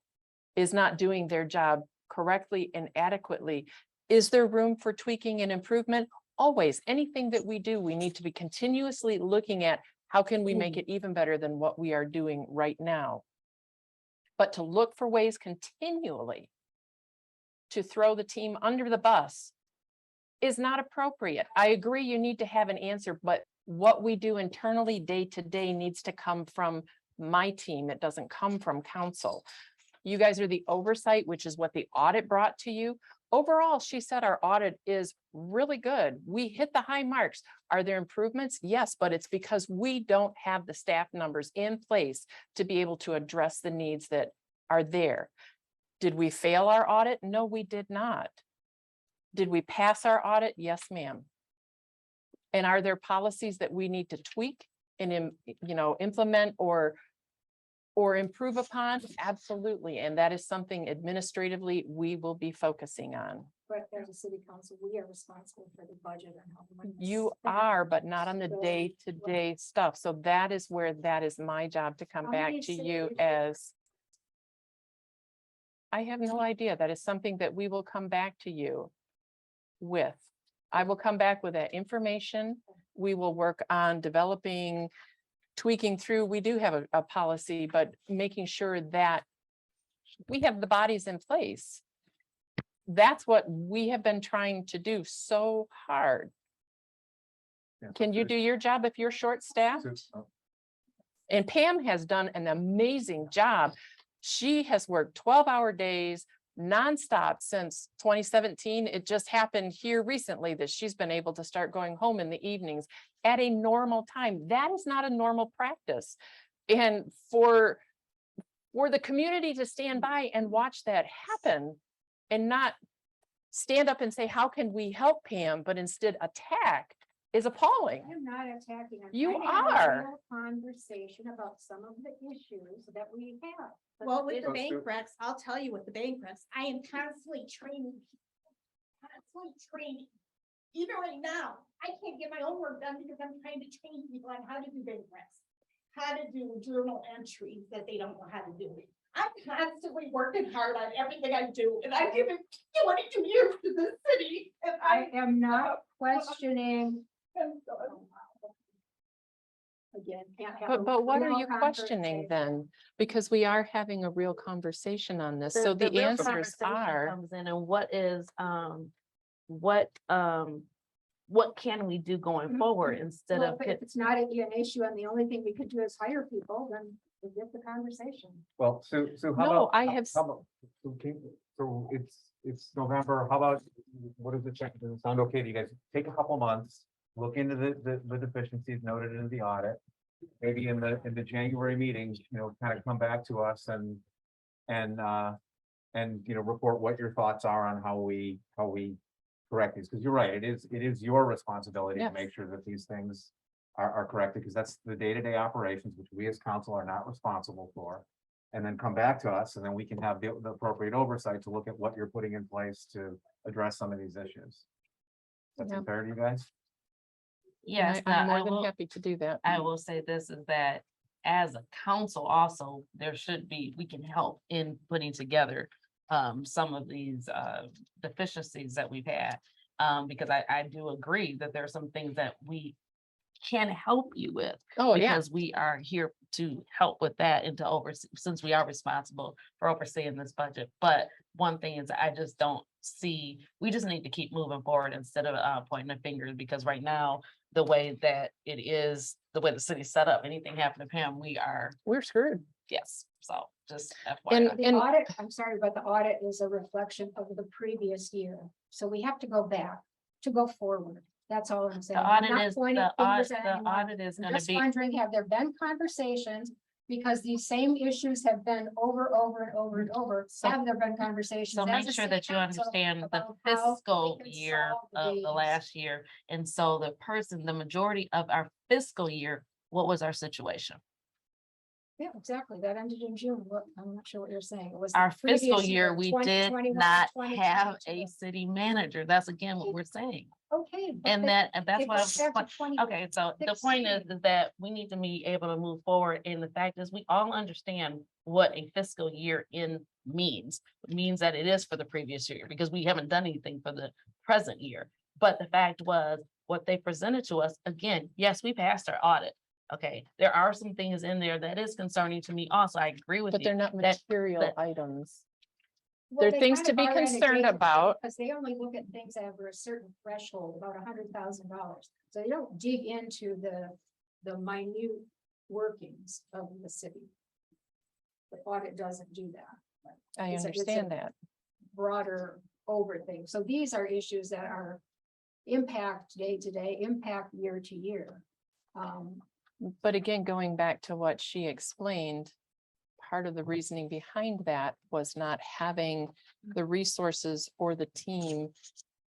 is not doing their job correctly and adequately. Is there room for tweaking and improvement? Always. Anything that we do, we need to be continuously looking at how can we make it even better than what we are doing right now. But to look for ways continually to throw the team under the bus is not appropriate. I agree you need to have an answer, but what we do internally day to day needs to come from my team. It doesn't come from council. You guys are the oversight, which is what the audit brought to you. Overall, she said our audit is really good. We hit the high marks. Are there improvements? Yes, but it's because we don't have the staff numbers in place to be able to address the needs that are there. Did we fail our audit? No, we did not. Did we pass our audit? Yes, ma'am. And are there policies that we need to tweak and, implement or improve upon? Absolutely. And that is something administratively we will be focusing on. But as a city council, we are responsible for the budget and how the money is You spent. are, but not on the So, day-to-day stuff. So that is where that is my job to come How back many to city you issues? as. I have no idea. That is something that we will come back to you with. I will come back with that information. We will work on developing, tweaking through. We do have a policy, but making sure that we have the bodies in place. That's what we have been trying to do so hard. Yeah. Can you do your job if you're short-staffed? And Pam has done an amazing job. She has worked 12-hour days nonstop since 2017. It just happened here recently that she's been able to start going home in the evenings at a normal time. That is not a normal practice. And for the community to stand by and watch that happen and not stand up and say, how can we help Pam, but instead attack, is appalling. I'm not attacking. I'm You trying to have a are. real Conversation about some of the issues that we have. But Well, with it- the bank recs, I'll tell you with the bank recs, I am constantly training. Even right now, I can't get my own work done because I'm trying to train people on how to do bank recs. How to do journal entries that they don't know how to do. I'm constantly working hard on everything I do, and I've given 22 years to the city, and I am not questioning. Again, can't have a But what are real you questioning conversation. then? Because we are having a real conversation on this. So the real answers conversation are, comes in and what can we do going forward instead Well, of, if it's not an issue and the only thing we could do is hire people, then we get the conversation. Well, so how No, about? I have how about- So it's November, how about, what is the check, does it sound okay to you guys? Take a couple months, look into the deficiencies noted in the audit. Maybe in the January meetings, kind of come back to us and report what your thoughts are on how we correct these, because you're right, it is your responsibility to Yes. make sure that these things are corrected, because that's the day-to-day operations, which we as council are not responsible for. And then come back to us, and then we can have the appropriate oversight to look at what you're putting in place to address some of these issues. That's Yeah. fair to you guys? yes, I'm I more than will, happy to do that. I will say this is that as a council also, we can help in putting together some of these deficiencies that we've had. Because I do agree that there are some things that we can help you with. Oh, yeah. Because we are here to help with that and to oversee, since we are responsible for overseeing this budget. But one thing is, I just don't see, we just need to keep moving forward instead of pointing the fingers, because right now, the way that it is, the way the city's set up, anything happen to Pam, We're screwed. yes, so just And- FYI. The audit, I'm sorry, but the audit is a reflection of the previous year. So we have to go back to go forward. That's all I'm saying. The I'm audit not is, pointing the fingers audit, at the anyone. audit is I'm gonna just be, wondering, have there been conversations Because these same issues have been over and over. So- Have there been conversations? So as make a sure city that you council understand the about how we fiscal can year solve of the these? last year. And so the majority of our fiscal year, what was our situation? Yeah, exactly. That ended in June. What, I'm not sure what you're saying. It was the Our fiscal previous year, we 20, did 21, not 20, have a 22. city manager. That's again what we're saying. Okay. but And they- that's it why, goes back to 20 okay, so the point is that we need to be able to move forward. And the fact is, we all understand what a fiscal year in means. It means that it is for the previous year because we haven't done anything for the present year. But the fact was, what they presented to us, again, yes, we passed our audit. Okay, there are some things in there that is concerning to me also. I agree with you. But they're not that- material that- items. Well, There are they things kind to of be are in a concerned danger about. Because they only look at things over a certain threshold, about $100,000. So they don't dig into the minute workings of the city. The audit doesn't do that. I It's a- understand that. Broader over things. So these are issues that are impact day to day, impact year to year. But again, going back to what she explained, part of the reasoning behind that was not having the resources or the team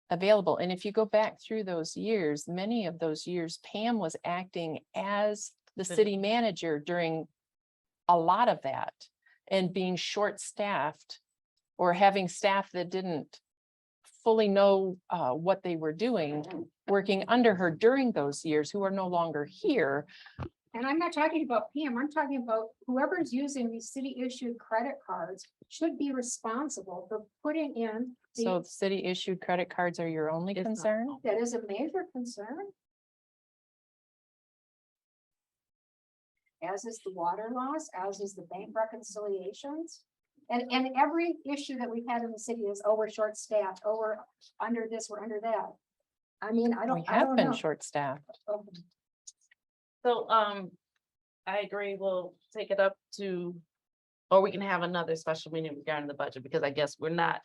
available. And if you go back through those years, many of those years, Pam was acting as the city manager during a lot of that and being short-staffed or having staff that didn't fully know what they were doing, working under her during those years who are no longer here. And I'm not talking about Pam, I'm talking about whoever's using these city issued credit cards should be responsible for putting in. So the city issued credit cards are your only It's not. concern? That is a major concern. As is the water loss, as is the bank reconciliations. And every issue that we've had in the city is, oh, we're short staffed, oh, we're under this, we're under that. I mean, I We don't have been know. short-staffed. Okay. So, I agree, we'll take it up to, or we can have another special meeting regarding the budget, because I guess we're not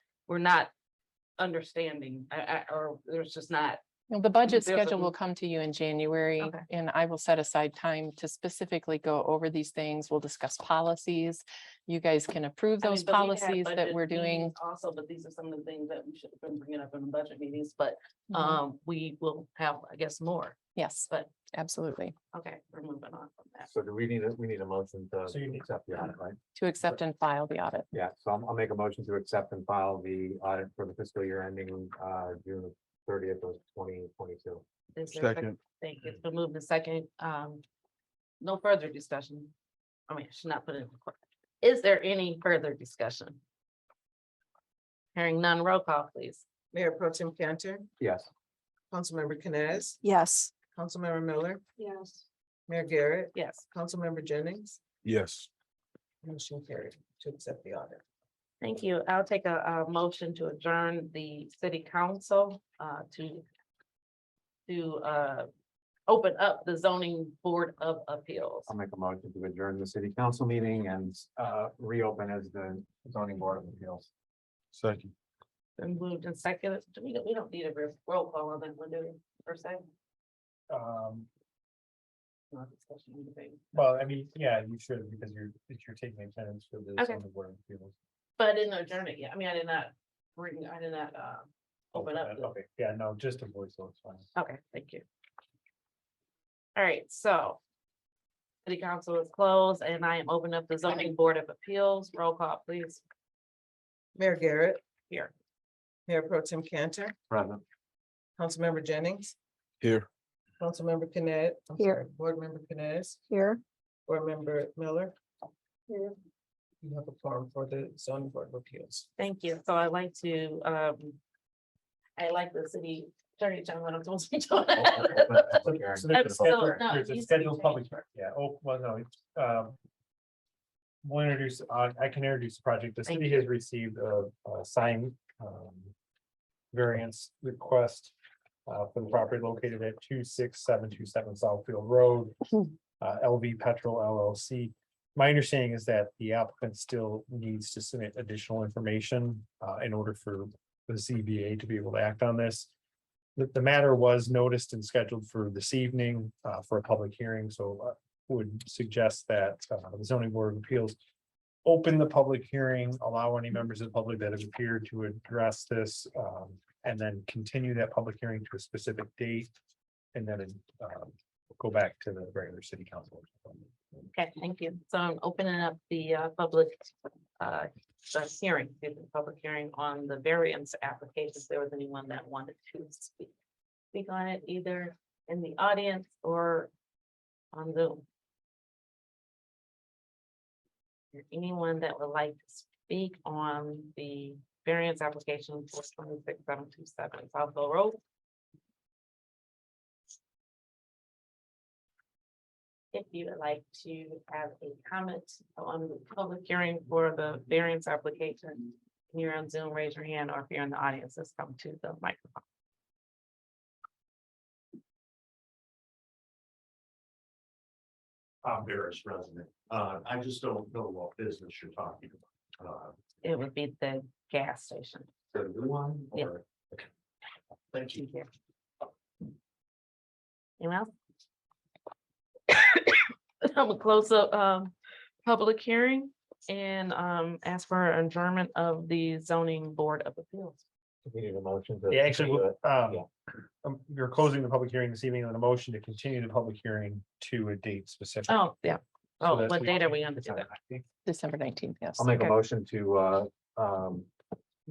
understanding, or there's just not. Well, the budget There's schedule some- will come to you in January, Okay. and I will set aside time to specifically go over these things. We'll discuss policies. You guys can approve I mean, those but we had policies that budget we're doing. meetings Also, but these are some of the things that we should have been bringing up in the budget meetings, but, Mhm. we will have, I guess, more, Yes, but, absolutely. okay, we're moving on from that. So do we need a motion to So you need- accept the audit, right? To accept and file the audit. Yeah, so I'll make a motion to accept and file the audit for the fiscal year ending June 30th of 2022. Is there a Second. Thank you. It's been moved to second. No further discussion. I mean, I should not put it in. the court. Is there any further discussion? Hearing none, roll call, please. Mayor Pro Tem Cantor, Yes. Councilmember Canes, Yes. Councilmember Miller, Yes. Mayor Garrett, Yes, Councilmember Jennings, Yes. motion carried to accept the audit. thank you. I'll take a motion to adjourn the city council to open up the zoning board of appeals. I'll make a motion to adjourn the city council meeting and reopen as the zoning board of appeals. Second. Been moved and seconded. We don't need a roll call on that one, do we, per se? Not discussion, anything. Well, I mean, yeah, you should, because you're taking attendance for the Okay. zoning board of appeals. But in the adjournment, yeah, I mean, I did not open up. the- Okay, yeah, no, just a voice, so it's fine. Okay, thank you. All right, so. City council is closed and I am opening up the zoning board of appeals. Roll call, please. Mayor Garrett, Here. Mayor Pro Tem Cantor, Present. Councilmember Jennings, Here. Councilmember Canes. Here. Board Member Canes, Here. Board Member Miller. Here. You have a form for the zoning board of appeals. Thank you. So I'd like to, I like the city attorney, telling what I'm supposed to be doing. So That's still- no, there's a you scheduled said public, yeah, oh, well, no, we'll introduce, I can introduce the project. The Thank city has received a sign variance request for the property located at 26727 Southfield Road, LV Petrol LLC. My understanding is that the applicant still needs to submit additional information in order for the ZBA to be able to act on this. The matter was noticed and scheduled for this evening for a public hearing, so would suggest that the zoning board of appeals open the public hearing, allow any members of the public that have appeared to address this, and then continue that public hearing to a specific date. And then go back to the regular city council. Okay, thank you. So I'm opening up the public the hearing, the public hearing on the variance applications. There was anyone that wanted to speak on it, either in the audience or on Zoom. Is there anyone that would like to speak on the variance application for 26727 Southfield Road? If you would like to have a comment on the public hearing for the variance application, you're on Zoom, raise your hand, or if you're in the audience, let's come to the microphone. I'm Barrett's resident. I just don't know what business you're talking about. It would be the gas station. The new one? Yeah. Or- Okay. Thank you. Anyone else? I'm gonna close up public hearing and ask for adjournment of the zoning board of appeals. We need a motion to. Yeah, actually, do it. we're closing the public hearing this evening on a motion to continue the public hearing to a date specific. Oh, yeah. So Oh, that's what we- date are we on to do that? December 19th, yes. I'll make a Okay. motion to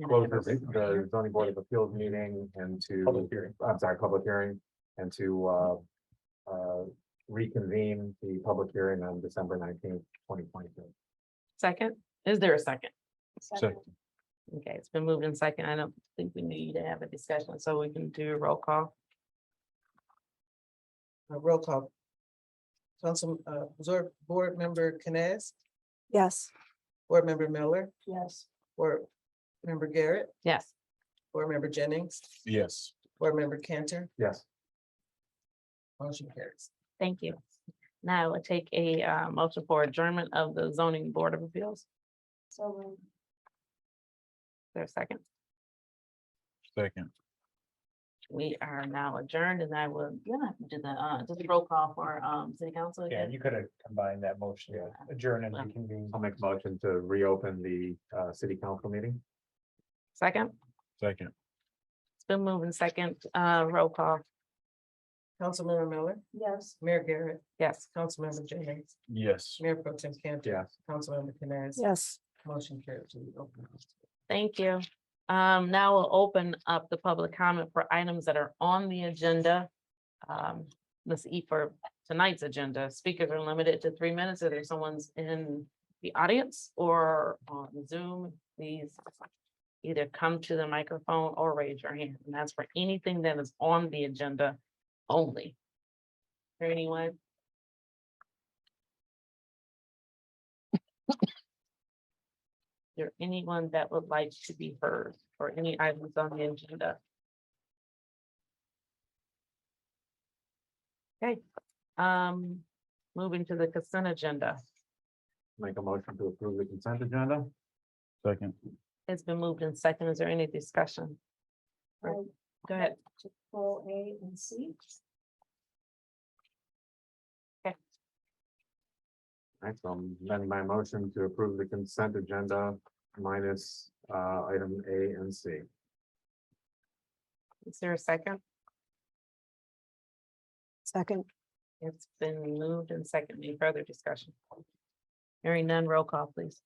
close the zoning board of appeals meeting and Public to, hearing. I'm sorry, public hearing, and to reconvene the public hearing on December 19th, 2022. Second, is there a second? Second. Okay, it's been moved in second. I don't think we need to have a discussion, so we can do a roll call. Roll call. Council, Board Member Canes, Yes. Board Member Miller, Yes. Board Member Garrett, Yes, Board Member Jennings, Yes. Board Member Cantor, Yes. motion carries. thank you. Now I will take a motion for adjournment of the zoning board of appeals. So. Is there a second? Second. We are now adjourned and I will, yeah, do the just a roll call for city council. Yeah, again. you could have combined that motion, Yeah. adjourn and reconvene. I'll make a motion to reopen the city council meeting. Second, Second. it's been moved in second, roll call. Councilmember Miller, Yes. Mayor Garrett, Yes, Councilmember Jennings, Yes. Mayor Pro Tem Cantor. Yes. Councilmember Canes. Yes. Motion carries. We open. thank you. Now we'll open up the public comment for items that are on the agenda. Let's eat for tonight's agenda. Speakers are limited to 3 minutes. If there's someone's in the audience or on Zoom, please either come to the microphone or raise your hand. And that's for anything that is on the agenda only. Is there anyone? Is there anyone that would like to be heard for any items on the agenda? Okay, moving to the consent agenda. Make a motion to approve the consent agenda. Second. It's been moved in second. Is there any discussion? Right, go ahead. Full A and C. Right, so I'm amending my motion to approve the consent agenda minus item A and C. Is there a second? Second. It's been moved and second. Any further discussion? Hearing none, roll call, please.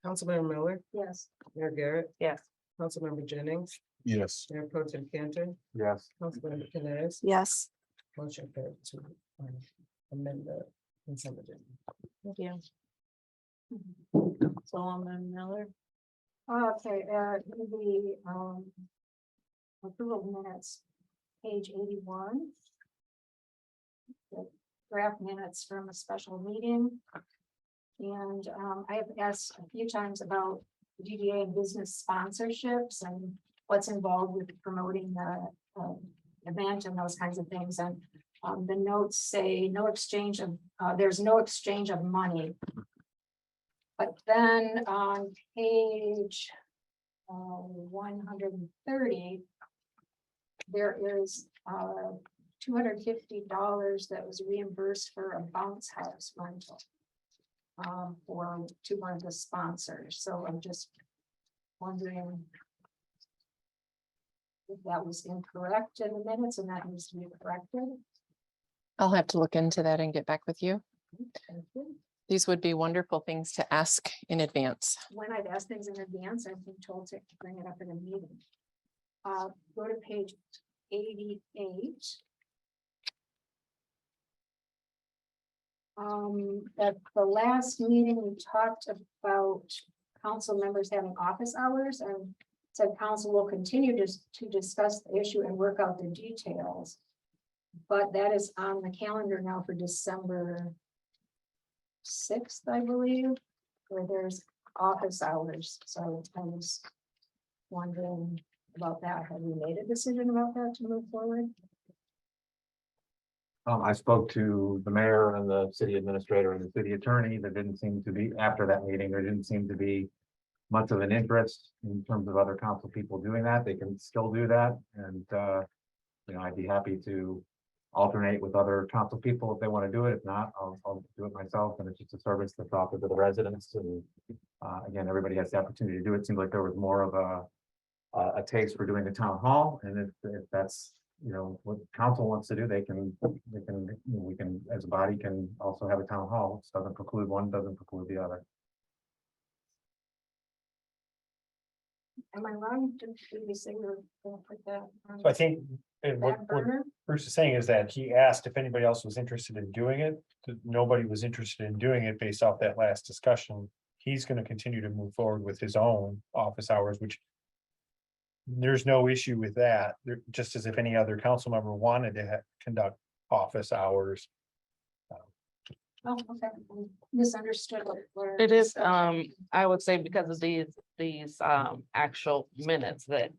Councilmember Miller, Yes. Mayor Garrett, Yes, Councilmember Jennings, Yes. Mayor Pro Tem Cantor, Yes. Councilmember Canes. Yes. Motion carried to amend the consent agenda. thank you. Solomon Miller, Okay, the approval of minutes, page 81. The draft minutes from a special meeting. And I have asked a few times about DDA and business sponsorships and what's involved with promoting the event and those kinds of things. And the notes say no exchange of, there's no exchange of money. But then on page 130, there is $250 that was reimbursed for a bounce house rental. For to one of the sponsors, so I'm just wondering. If that was incorrect in the minutes and that needs to be corrected. I'll have to look into that and get back with you. Thank you. These would be wonderful things to ask in advance. When I've asked things in advance, I've been told to bring it up in a meeting. Go to page 88. At the last meeting, we talked about council members having office hours and said council will continue to discuss the issue and work out the details. But that is on the calendar now for December 6th, I believe, where there's office hours. So I was wondering about that. Have we made a decision about that to move forward? I spoke to the mayor and the city administrator and the city attorney. There didn't seem to be, after that meeting, there didn't seem to be much of an interest in terms of other council people doing that. They can still do that. And, you know, I'd be happy to alternate with other council people if they want to do it. If not, I'll do it myself. And it's just a service that's offered to the residents. And again, everybody has the opportunity to do it. Seems like there was more of a taste for doing the town hall. And if that's, you know, what council wants to do, we can, as a body, can also have a town hall. It doesn't preclude one, doesn't preclude the other. Am I wrong? Did we say we were gonna put that on So I think, and back what burner? Bruce is saying is that he asked if anybody else was interested in doing it. Nobody was interested in doing it based off that last discussion. He's gonna continue to move forward with his own office hours, which there's no issue with that. Just as if any other council member wanted to conduct office hours. Oh, okay. Misunderstood. It is, I would say because of these actual minutes that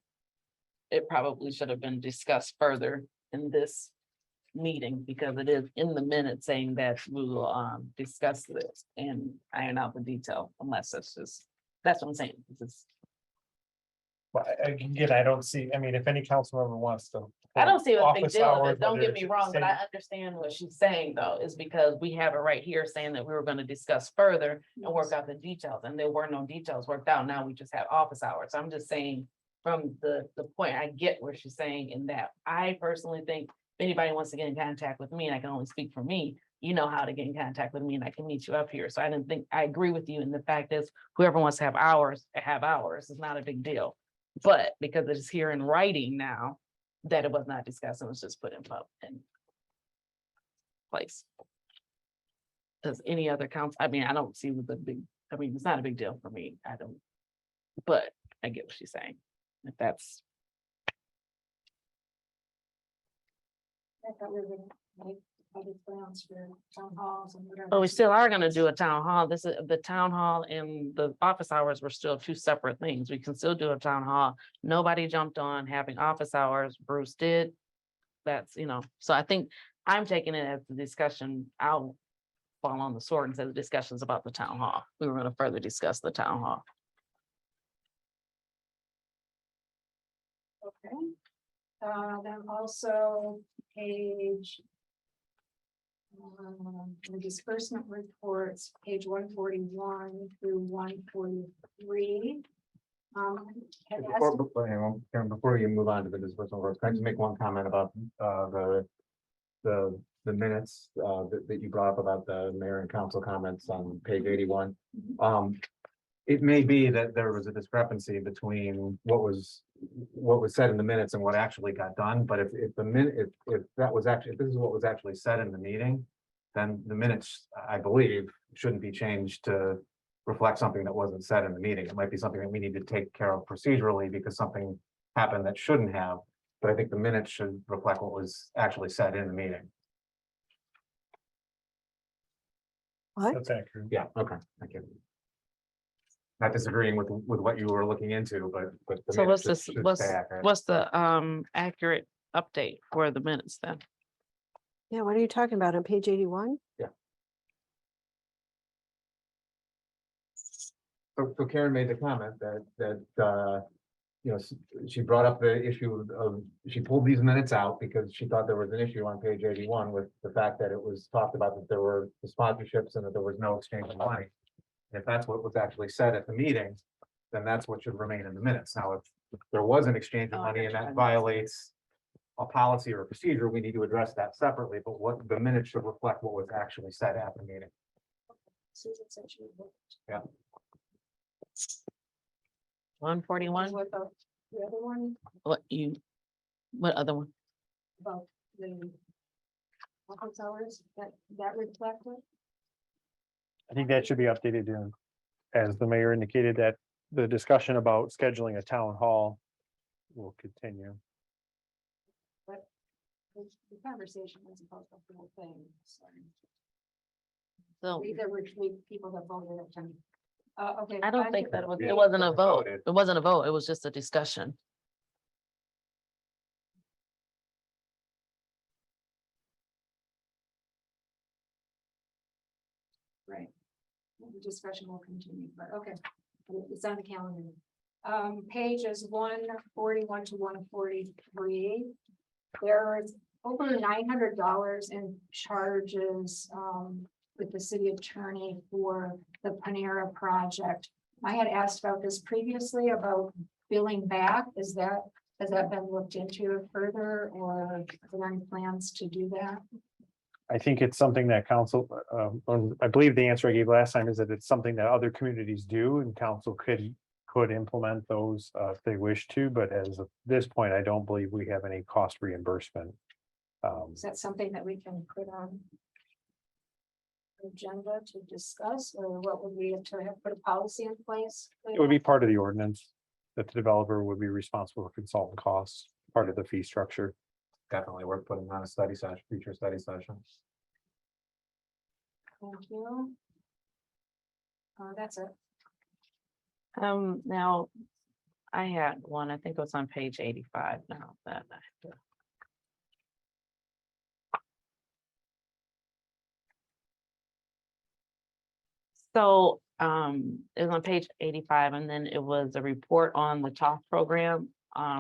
it probably should have been discussed further in this meeting, because it is in the minute saying that we will discuss this and iron out the detail, unless it's just, that's what I'm saying. It's- But again, I don't see, I mean, if any council member wants to. I don't see a big office deal with hours, it. Don't whether get me it's wrong, but same- I understand what she's saying though, is because we have it right here saying that we were gonna discuss further and work out the details, and there were no details worked out. Now we just have office hours. I'm just saying from the point, I get what she's saying in that. I personally think if anybody wants to get in contact with me, and I can only speak for me, you know how to get in contact with me and I can meet you up here. So I didn't think, I agree with you. And the fact is, whoever wants to have hours, it's not a big deal. But because it is here in writing now, that it was not discussed, it was just put in place. Does any other council, I mean, I don't see the big, I mean, it's not a big deal for me, I don't. But I get what she's saying, if that's, I thought we were gonna make other plans for town halls and whatever. but we still are gonna do a town hall. This is the town hall and the office hours were still two separate things. We can still do a town hall. Nobody jumped on having office hours. Bruce did. That's, you know, so I think I'm taking it as the discussion. I'll fall on the sword and say the discussions about the town hall. We were gonna further discuss the town hall. Okay. Then also page. The disbursement reports, page 141 through 143. Had asked- Before you move on to the disbursement work, can I just make one comment about the minutes that you brought up about the mayor and council comments on page 81. It may be that there was a discrepancy between what was said in the minutes and what actually got done, but if that was actually, if this is what was actually said in the meeting, then the minutes, I believe, shouldn't be changed to reflect something that wasn't said in the meeting. It might be something that we need to take care of procedurally because something happened that shouldn't have, but I think the minutes should reflect what was actually said in the meeting. That's accurate. Yeah, okay, thank you. Not disagreeing with what you were looking into, but. the So minutes what's should this, stay accurate. what's the accurate update for the minutes then? Yeah, what are you talking about on page 81? So Karen made the comment that you know, she brought up the issue of, she pulled these minutes out because she thought there was an issue on page 81 with the fact that it was talked about that there were the sponsorships and that there was no exchange of money. And if that's what was actually said at the meeting, then that's what should remain in the minutes. Now, if there was an exchange of Oh, I money got and you. that violates a policy or a procedure, we need to address that separately, but what the minutes should reflect what was actually said at the meeting. Susan said she would look 141, what about the other one what other one? about the office hours that reflected. I think that should be updated in, as the mayor indicated, that the discussion about scheduling a town hall will continue. The conversation was about the whole thing, so. So There were people that voted at time. Okay. I don't think that Yeah, it wasn't a we vote. voted. It wasn't a vote. It was just a discussion. Right. The discussion will continue, but okay, it's on the calendar. Pages 141 to 143. There is over $900 in charges with the city attorney for the Panera project. I had asked about this previously about billing back. Has that been looked into further, or are there any plans to do that? I think it's something that council, I believe the answer I gave last time is that it's something that other communities do, and council could implement those if they wish to, but as of this point, I don't believe we have any cost reimbursement. Is that something that we can put on the agenda to discuss, or what would we have to have put a policy in place? It would be part of the ordinance that the developer would be responsible for consultant costs, part of the fee structure. Definitely worth putting on a study session, future study session. Thank you. That's it. Now, I had one, I think it was on page 85 now that. So, it was on page 85, and then it was a report on the TOF program,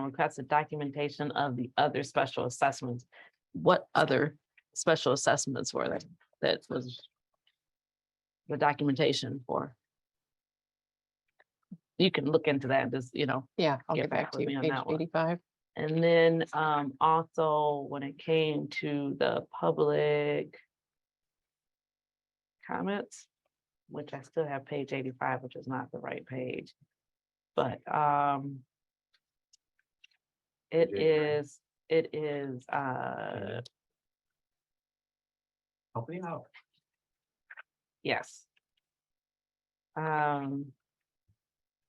requested documentation of the other special assessments. What other special assessments were there? That was the documentation for? You can look into that, just, Yeah, I'll Get get back back to with me you, on page that one. 85. And then also when it came to the public comments, which I still have page 85, which is not the right page. But it is Help me out. yes.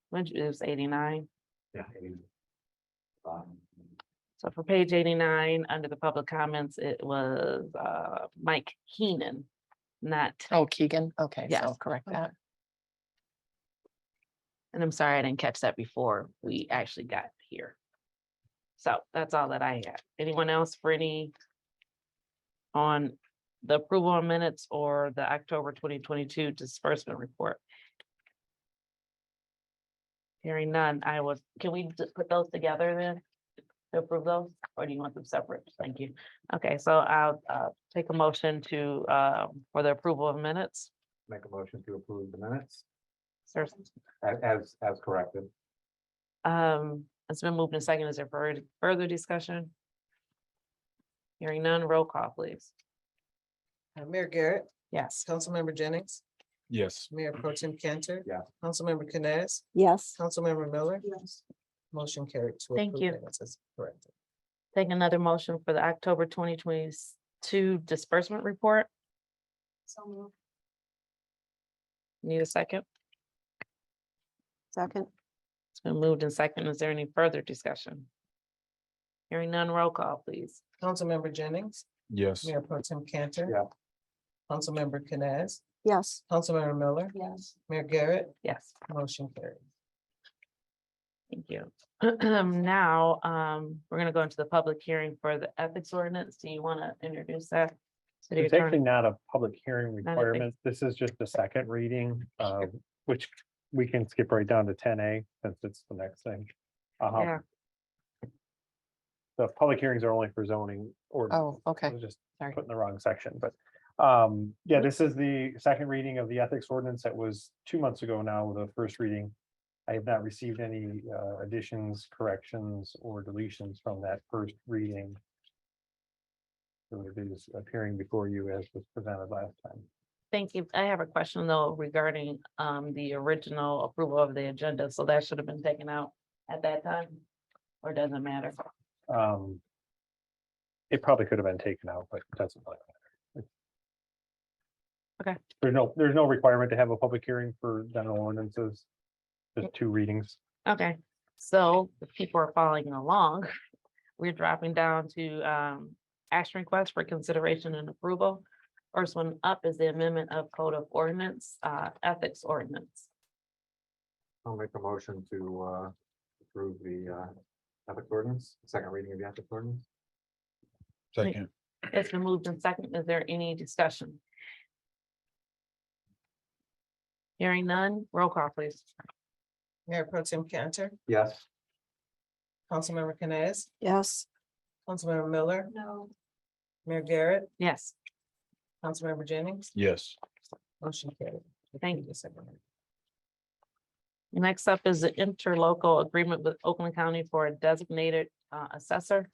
Which is 89. Yeah. So for page 89, under the public comments, it was Mike Keenan, not, Oh, Keegan, okay, so Yes. I'll correct that. and I'm sorry I didn't catch that before we actually got here. So that's all that I had. Anyone else for any on the approval of minutes or the October 2022 disbursement report? Hearing none, can we just put those together then? To approve those, or do you want them separate? Thank you. Okay, so I'll take a motion to for the approval of minutes. Make a motion to approve the minutes Sir, as corrected. it's been moved in second. Is there further discussion? Hearing none, roll call, please. Mayor Garrett, Yes. Councilmember Jennings, Yes. Mayor Pro Tem Cantor. Yeah. Councilmember Canes, Yes, Councilmember Miller, Yes. motion carried to Thank approve you. minutes as corrected. Take another motion for the October 2022 disbursement report. So moved. Need a second? second, It's been moved in second. Is there any further discussion? Hearing none, roll call, please. Councilmember Jennings, Yes. Mayor Pro Tem Cantor. Yeah. Councilmember Canes, yes, Councilmember Miller, Yes. Mayor Garrett, Yes. motion carried. Thank you. Now, we're gonna go into the public hearing for the ethics ordinance. Do you want to introduce that? City It's actually attorney? not a public hearing Not a big- requirement. This is just a second reading, which we can skip right down to 10A since it's the next thing. Yeah, The public hearings are only for zoning or. Oh, okay. I was just Sorry. put in the wrong section, but yeah, this is the second reading of the ethics ordinance that was 2 months ago now, the first reading. I have not received any additions, corrections, or deletions from that first reading. So it is appearing before you as was presented last time. thank you. I have a question though regarding the original approval of the agenda, so that should have been taken out at that time, or does it matter? It probably could have been taken out, but it doesn't really matter. Okay. There's no requirement to have a public hearing for general ordinances. Just 2 readings. Okay, so if people are following along, we're dropping down to action request for consideration and approval. First one up is the amendment of Code of Ordinance, Ethics Ordinance. I'll make a motion to approve the ethics ordinance, second reading of the ethics ordinance. Second. It's been moved in second. Is there any discussion? Hearing none, roll call please. Mayor Pro Tem Cantor, Yes. Councilmember Canes, Yes. Councilmember Miller, No. Mayor Garrett, Yes, Councilmember Jennings, Yes. motion carried. thank you. Next up is the interlocal agreement with Oakland County for a designated assessor.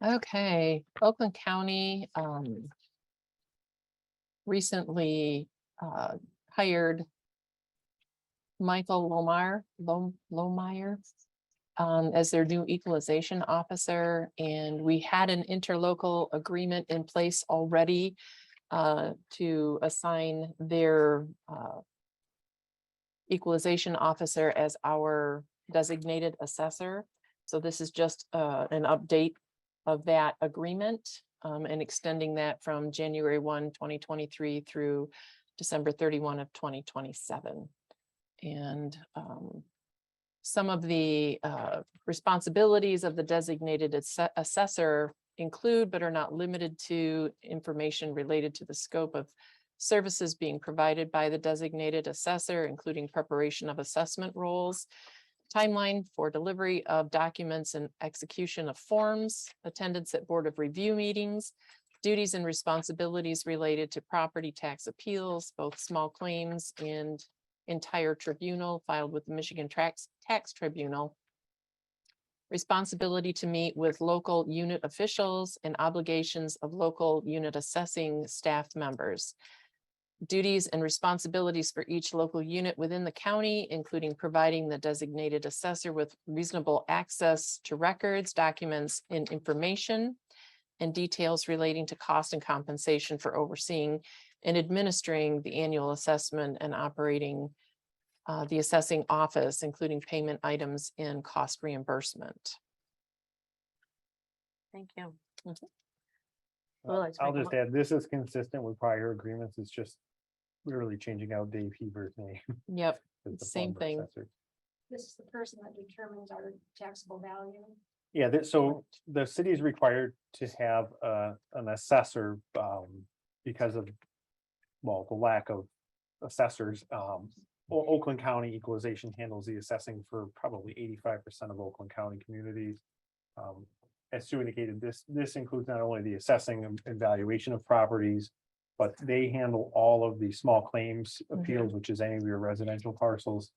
Okay, Oakland County recently hired Michael Lohmeyer as their new equalization officer, and we had an interlocal agreement in place already to assign their equalization officer as our designated assessor. So this is just an update of that agreement and extending that from January 1, 2023 through December 31 of 2027. And some of the responsibilities of the designated assessor include, but are not limited to, information related to the scope of services being provided by the designated assessor, including preparation of assessment rolls, timeline for delivery of documents and execution of forms, attendance at Board of Review meetings, duties and responsibilities related to property tax appeals, both small claims and entire tribunal filed with the Michigan Tax Tribunal, responsibility to meet with local unit officials and obligations of local unit assessing staff members, duties and responsibilities for each local unit within the county, including providing the designated assessor with reasonable access to records, documents, and information, and details relating to cost and compensation for overseeing and administering the annual assessment and operating the assessing office, including payment items and cost reimbursement. Thank you. Uh, Well, let's I'll make a just add, this is consistent with prior agreements. It's just literally changing out Dave Heber's name. Yep, as the same former thing. assessor. This is the person that determines our taxable value. Yeah, so the city is required to have an assessor because of, well, the lack of assessors. Oakland County Equalization handles the assessing for probably 85% of Oakland County communities. As Sue indicated, this includes not only the assessing and valuation of properties, but they handle all of the small claims appeals, which is any of your residential parcels.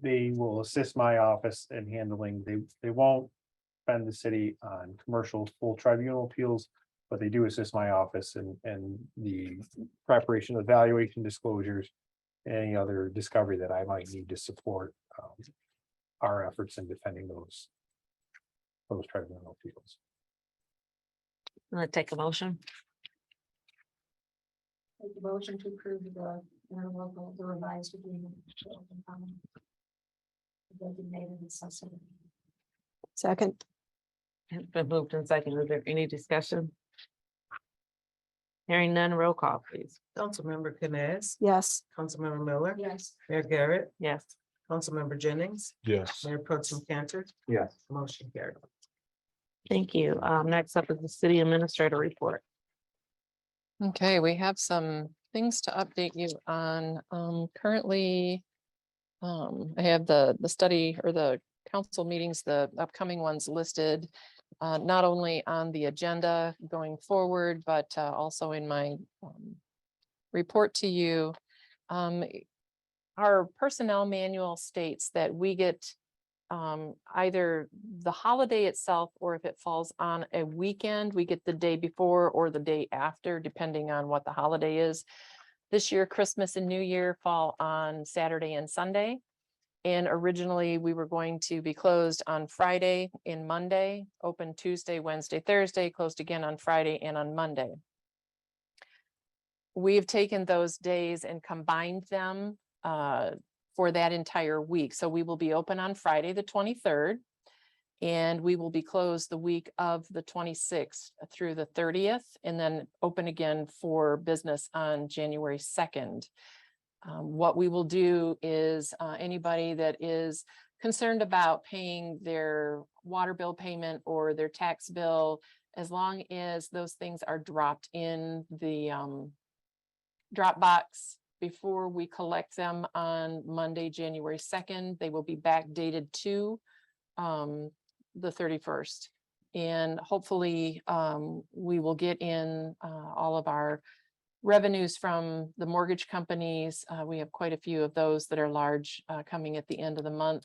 They will assist my office in handling, they won't spend the city on commercial full tribunal appeals, but they do assist my office in the preparation of valuation disclosures, any other discovery that I might need to support our efforts in defending those tribunal appeals. I'm gonna take a motion. Make the motion to approve the interlocal, the revised agreement. with Oakland County. Designated assessor. Second. It's been moved in second. Is there any discussion? Hearing none, roll call please. Councilmember Canes, Yes. Councilmember Miller, Yes. Mayor Garrett, Yes, Councilmember Jennings, Yes. Mayor Pro Tem Cantor, Yes. motion carried. thank you. Next up is the city administrator report. Okay, we have some things to update you on. Currently, I have the study or the council meetings, the upcoming ones listed, not only on the agenda going forward, but also in my report to you. Our personnel manual states that we get either the holiday itself, or if it falls on a weekend, we get the day before or the day after, depending on what the holiday is. This year, Christmas and New Year fall on Saturday and Sunday. And originally, we were going to be closed on Friday and Monday, open Tuesday, Wednesday, Thursday, closed again on Friday and on Monday. We've taken those days and combined them for that entire week. So we will be open on Friday, the 23rd, and we will be closed the week of the 26th through the 30th, and then open again for business on January 2nd. What we will do is anybody that is concerned about paying their water bill payment or their tax bill, as long as those things are dropped in the drop box before we collect them on Monday, January 2nd, they will be backdated to the 31st. And hopefully we will get in all of our revenues from the mortgage companies. We have quite a few of those that are large coming at the end of the month.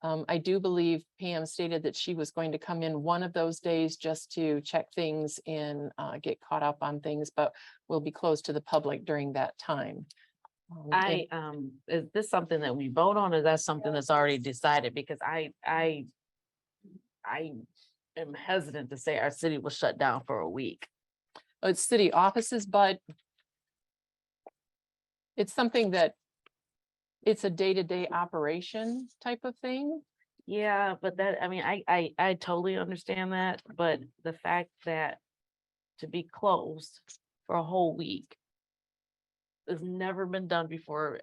I do believe Pam stated that she was going to come in one of those days just to check things and get caught up on things, but we'll be closed to the public during that time. Is this something that we vote on, or is that something that's already decided? Because I am hesitant to say our city was shut down for a week. It's city offices, but it's something that it's a day-to-day operation type of thing. Yeah, but that, I mean, I totally understand that, but the fact that to be closed for a whole week has never been done before,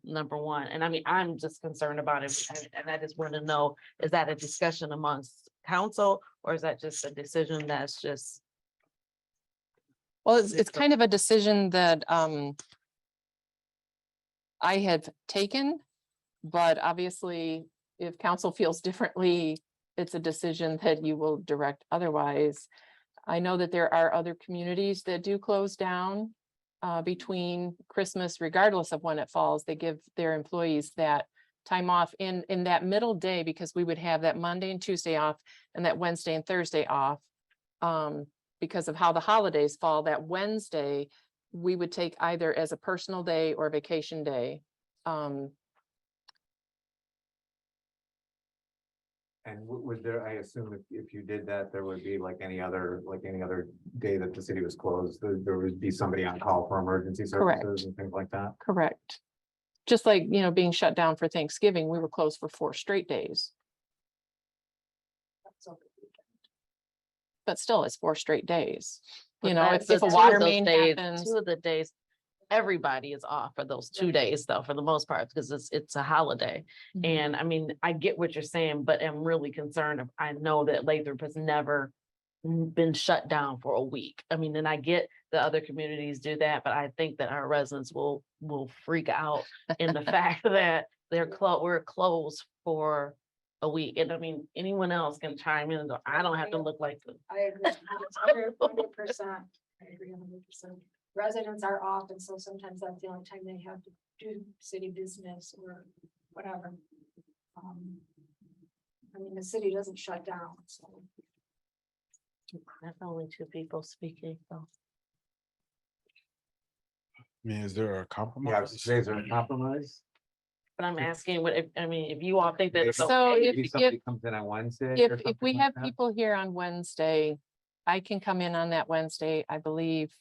number one. And I mean, I'm just concerned about it, and I just want to know, is that a discussion amongst council, or is that just a decision that's just? Well, it's kind of a decision that I have taken, but obviously if council feels differently, it's a decision that you will direct otherwise. I know that there are other communities that do close down between Christmas, regardless of when it falls. They give their employees that time off in that middle day, because we would have that Monday and Tuesday off and that Wednesday and Thursday off. Because of how the holidays fall, that Wednesday, we would take either as a personal day or vacation day. And was there, I assume if you did that, there would be like any other day that the city was closed, there would be somebody on call for emergency Correct. services and things like that? Correct. Just like, you know, being shut down for Thanksgiving, we were closed for 4 straight days. But still, it's 4 straight days. You know, if a water main happens. 2 of the days, everybody is off for those 2 days though, for the most part, because it's a holiday. Mhm. And I mean, I get what you're saying, but I'm really concerned. I know that Lathrup has never been shut down for a week. I mean, and I get the other communities do that, but I think that our residents will freak out in the fact that we're closed for a week. And I mean, anyone else can chime in and go, I don't have to look like them. I agree 100%. I agree 100%. Residents are off, and so sometimes that's the only time they have to do city business or whatever. I mean, the city doesn't shut down, so. That's only 2 people speaking, so. I mean, is there a Yeah, compromise? is there a compromise? But I'm asking if you all think that it's So okay. Maybe somebody comes in on Wednesday. or If something we like have that? people here on Wednesday, I can come in on that Wednesday, I believe.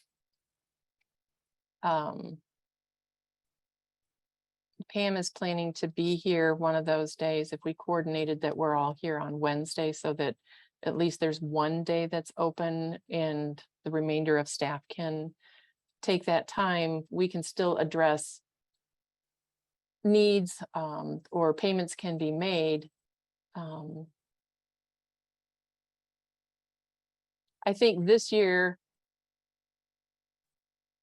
Pam is planning to be here one of those days. If we coordinated that we're all here on Wednesday, so that at least there's one day that's open and the remainder of staff can take that time, we can still address needs or payments can be made. I think this year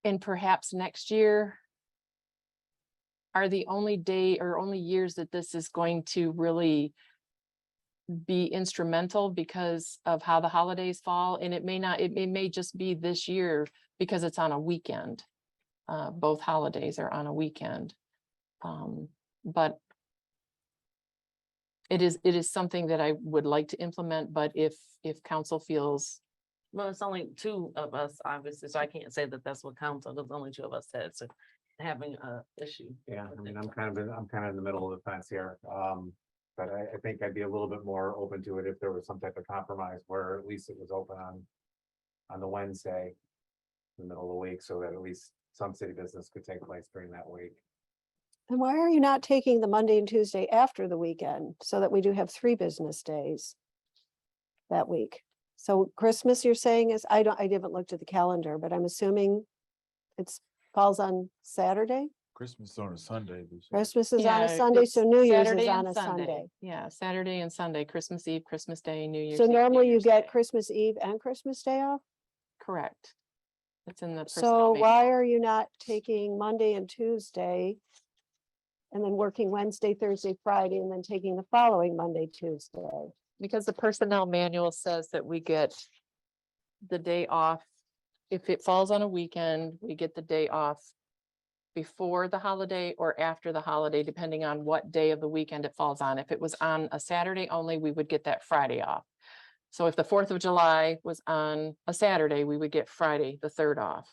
and perhaps next year, are the only day or only years that this is going to really be instrumental because of how the holidays fall. And it may not, it may just be this year because it's on a weekend. Both holidays are on a weekend. But it is something that I would like to implement, but if council feels, Well, it's only two of us, obviously, so I can't say that that's what council, there's only two of us that's having a issue. Yeah, I mean, I'm kind of in the middle of the fence here. But I think I'd be a little bit more open to it if there was some type of compromise where at least it was open on the Wednesday, in the middle of the week, so that at least some city business could take place during that week. And why are you not taking the Monday and Tuesday after the weekend so that we do have 3 business days that week? So Christmas, you're saying is, I haven't looked at the calendar, but I'm assuming it's falls on Saturday? Christmas on a Sunday. they say. Christmas is on Yeah, a Sunday, it's so New Year's Saturday is and on a Sunday. Yeah, Saturday and Sunday, Christmas Eve, Christmas Day, New Year's. So Eve, New normally you Year's get Day. Christmas Eve and Christmas Day off? Correct. It's in the. So personnel why manual. are you not taking Monday and Tuesday? And then working Wednesday, Thursday, Friday, and then taking the following Monday, Tuesday? Because the personnel manual says that we get the day off. If it falls on a weekend, we get the day off before the holiday or after the holiday, depending on what day of the weekend it falls on. If it was on a Saturday only, we would get that Friday off. So if the 4th of July was on a Saturday, we would get Friday, the 3rd off.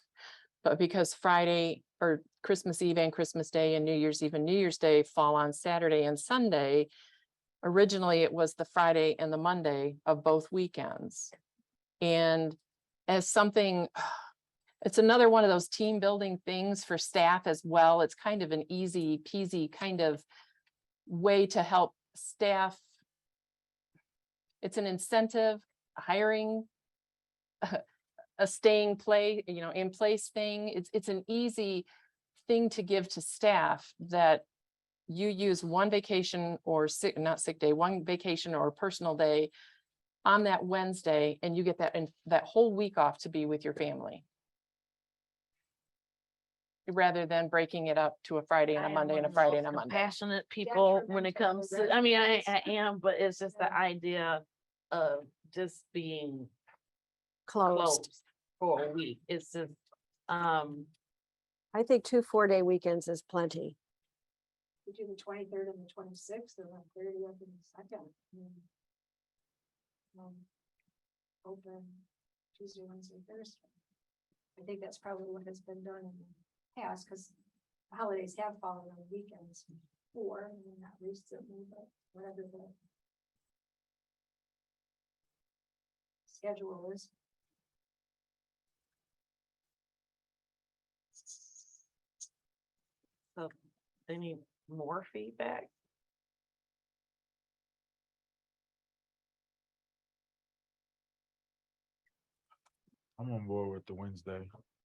But because Friday or Christmas Eve and Christmas Day and New Year's Eve and New Year's Day fall on Saturday and Sunday, originally it was the Friday and the Monday of both weekends. And as something, it's another one of those team building things for staff as well. It's kind of an easy peasy kind of way to help staff. It's an incentive, hiring, a staying in place thing. It's an easy thing to give to staff that you use one vacation or not sick day, one vacation or personal day on that Wednesday, and you get that whole week off to be with your family. Rather than breaking it up to a Friday and a Monday and a Friday and a Monday. Passionate people when it comes to, I mean, I am, but it's just the idea of just being Closed. closed for a week. It's just, I think 2 4-day weekends is plenty. We do the 23rd and the 26th, and then 30th and the 2nd. Open Tuesday, Wednesday, Thursday. I think that's probably what has been done in the past, because holidays have fallen on weekends before, and not recently, but whatever the schedule is. so any more feedback? I'm on board with the Wednesday.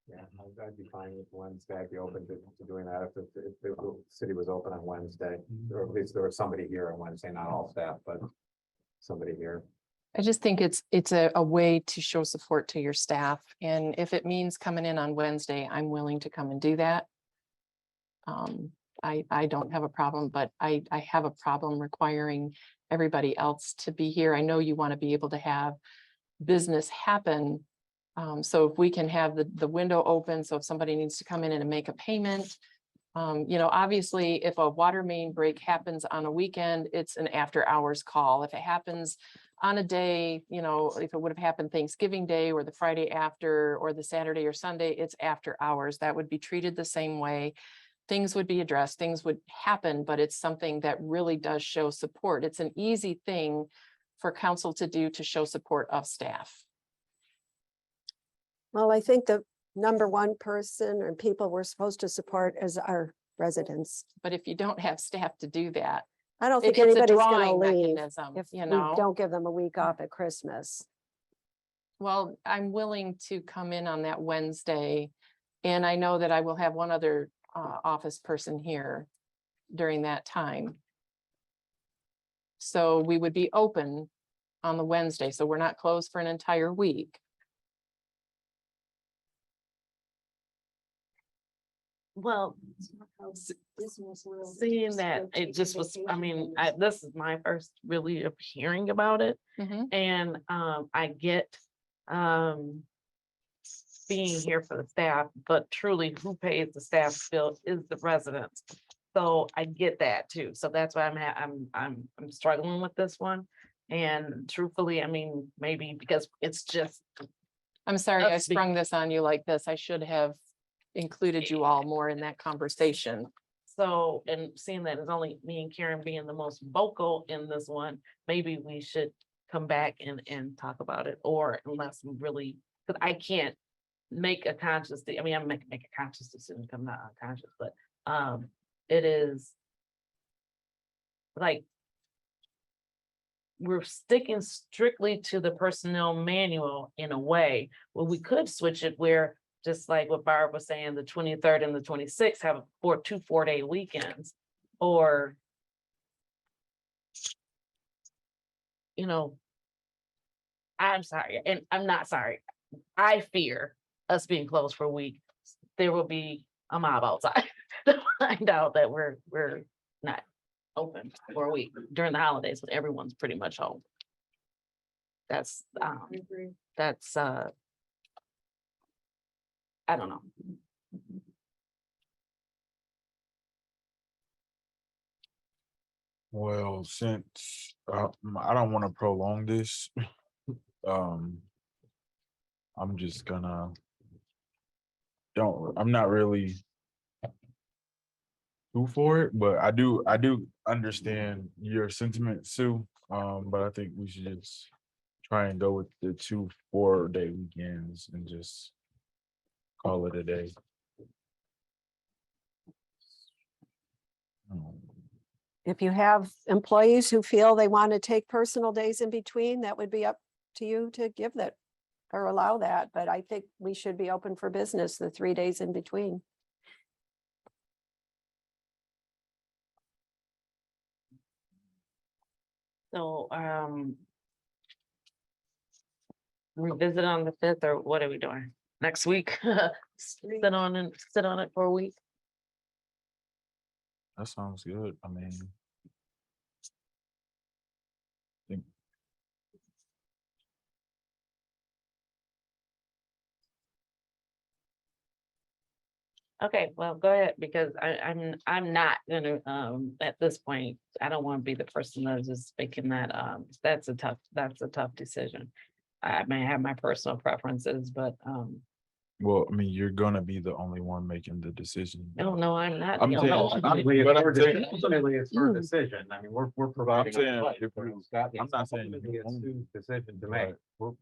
Yeah, I'd be fine with Wednesday. I'd be open to doing that if the city was open on Wednesday, or at least there was somebody here on Wednesday, not all staff, but somebody here. I just think it's a way to show support to your staff. And if it means coming in on Wednesday, I'm willing to come and do that. I don't have a problem, but I have a problem requiring everybody else to be here. I know you want to be able to have business happen. So if we can have the window open, so if somebody needs to come in and make a payment, obviously if a water main break happens on a weekend, it's an after hours call. If it happens on a day, if it would have happened Thanksgiving Day or the Friday after, or the Saturday or Sunday, it's after hours. That would be treated the same way. Things would be addressed, things would happen, but it's something that really does show support. It's an easy thing for council to do to show support of staff. Well, I think the number one person or people we're supposed to support is our residents. But if you don't have staff to do that, I don't think it's a anybody's gonna drawing leave mechanism, if we you know? don't give them a week off at Christmas. Well, I'm willing to come in on that Wednesday. And I know that I will have one other office person here during that time. So we would be open on the Wednesday, so we're not closed for an entire week. Well, seeing that, it just was, I mean, this is my first really of hearing about it. Mhm. And I get being here for the staff, but truly who pays the staff bill is the residents. So I get that too. So that's why I'm struggling with this one. And truthfully, I mean, maybe because it's just, I'm sorry I That's be- sprung this on you like this. I should have included you all more in that conversation. so, and seeing that it's only me and Karen being the most vocal in this one, maybe we should come back and talk about it, or unless we really, because I can't make a conscious, I mean, I'm make a conscious decision, I'm not unconscious, but it is like we're sticking strictly to the personnel manual in a way, where we could switch it where, just like what Barb was saying, the 23rd and the 26th have two 4-day weekends, or you know, I'm sorry, and I'm not sorry. I fear us being closed for a week, there will be a mob outside to find out that we're not open for a week during the holidays when everyone's pretty much home. That's I don't know. Well, since I don't want to prolong this, I'm just gonna I'm not really too for it, but I do understand your sentiment, Sue. But I think we should just try and go with the 2 4-day weekends and just call it a day. If you have employees who feel they want to take personal days in between, that would be up to you to give that or allow that. But I think we should be open for business the 3 days in between. So revisit on the 5th, or what are we doing next week? Sit on it for a week. That sounds good. I mean, think Okay, well, go ahead, because I'm not gonna, at this point, I don't want to be the person that's just making that, that's a tough decision. I may have my personal preferences, but, well, I mean, you're gonna be the only one making the decision. no, I'm not. I'm the saying- only- Ultimately, but it's I'm her saying- decision. Ultimately, it's her decision. I mean, we're providing. saying advice, if but we- it's got- I'm not saying ultimately you it's only- Sue's decision to Right. make.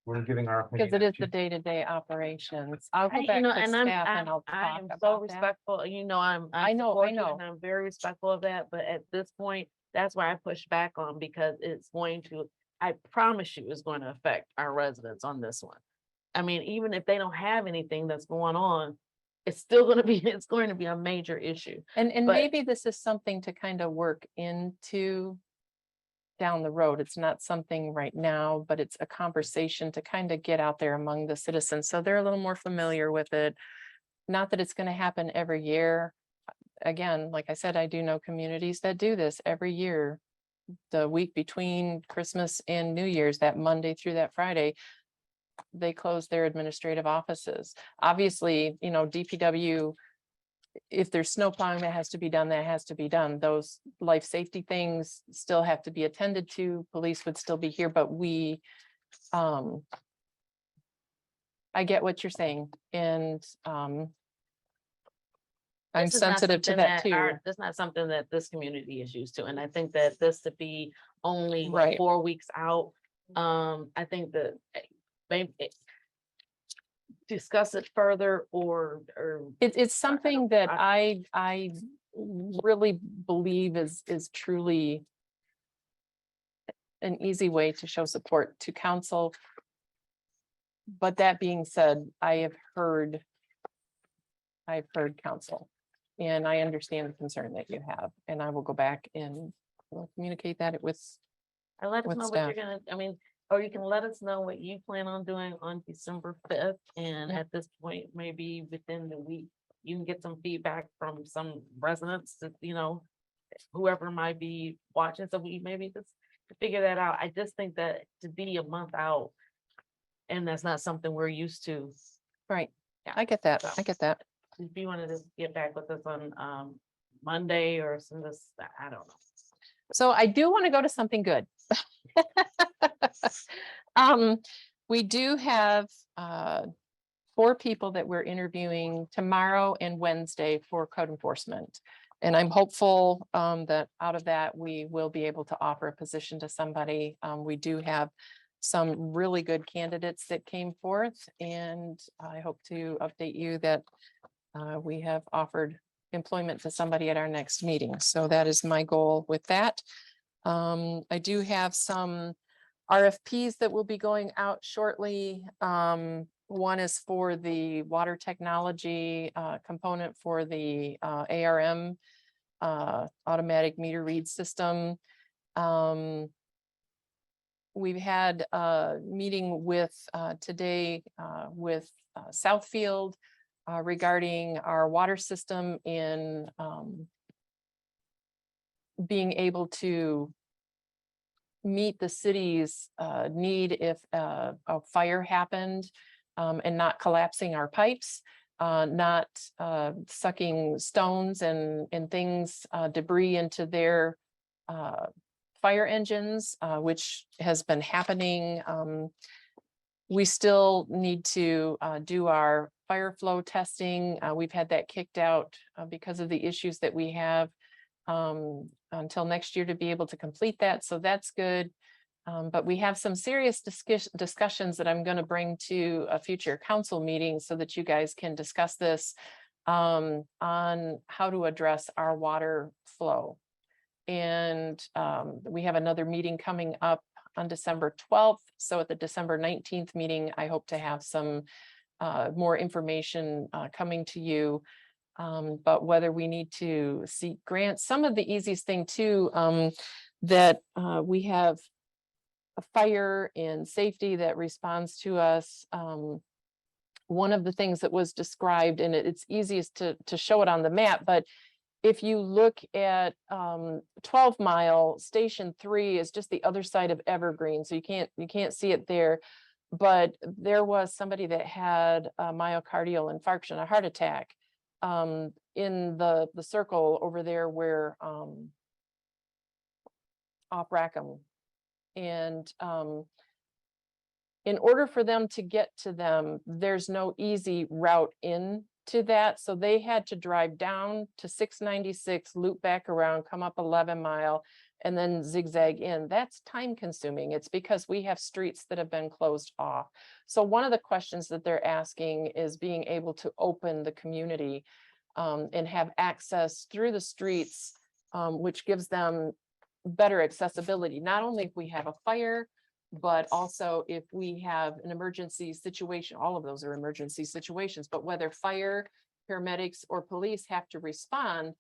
We're giving our opinion. Because it is She- the day-to-day operations. I'll go You back know, to and staff and I'll I talk am so about that. respectful, you know, I'm I know. supportive and I'm very respectful of that, but at this point, that's why I push back on, because it's going to, I promise you, it's going to affect our residents on this one. I mean, even if they don't have anything that's going on, it's still gonna be, it's going to be a major issue. And But- maybe this is something to kind of work into down the road. It's not something right now, but it's a conversation to kind of get out there among the citizens, so they're a little more familiar with it. Not that it's going to happen every year. Again, like I said, I do know communities that do this every year. The week between Christmas and New Year's, that Monday through that Friday, they close their administrative offices. Obviously, you know, DPW, if there's snow plowing that has to be done, that has to be done. Those life safety things still have to be attended to. Police would still be here, but we, I get what you're saying, and I'm This is not sensitive to something that too. That's not something that this community is used to, and I think that this to be only Right. 4 weeks out, I think that maybe discuss it further, or. It's something that I- I really believe is truly an easy way to show support to council. But that being said, I've heard council, and I understand the concern that you have, and I will go back and will communicate that with, Let us with know what you're staff. gonna, I mean, or you can let us know what you plan on doing on December 5th, and Yeah. at this point, maybe within the week, you can get some feedback from some residents that, you know, whoever might be watching, so we maybe just figure that out. I just think that to be a month out, and that's not something we're used to. Right. I get that. I get that. If you wanted to get back with us on Monday or some of this, I don't know. So I do want to go to something good. We do have 4 people that we're interviewing tomorrow and Wednesday for code enforcement. And I'm hopeful that out of that, we will be able to offer a position to somebody. We do have some really good candidates that came forth, and I hope to update you that we have offered employment to somebody at our next meeting. So that is my goal with that. I do have some RFPs that will be going out shortly. One is for the water technology component for the ARM automatic meter read system. We've had a meeting with today with Southfield regarding our water system in being able to meet the city's need if a fire happened and not collapsing our pipes, not sucking stones and things, debris into their fire engines, which has been happening. We still need to do our fire flow testing. We've had that kicked out because of the issues that we have until next year to be able to complete that. So that's good. But we have some serious discussions that I'm going to bring to a future council meeting so that you guys can discuss this on how to address our water flow. And we have another meeting coming up on December 12th. So at the December 19th meeting, I hope to have some more information coming to you. But whether we need to seek grants, some of the easiest thing too, that we have a fire and safety that responds to us. One of the things that was described, and it's easiest to show it on the map, but if you look at 12 Mile, Station 3 is just the other side of Evergreen, so you can't see it there. But there was somebody that had a myocardial infarction, a heart attack, in the circle over there where off Rackham. And in order for them to get to them, there's no easy route in to that. So they had to drive down to 696, loop back around, come up 11 Mile, and then zigzag in. That's time consuming. It's because we have streets that have been closed off. So one of the questions that they're asking is being able to open the community and have access through the streets, which gives them better accessibility, not only if we have a fire, but also if we have an emergency situation. All of those are emergency situations, but whether fire, paramedics, or police have to respond,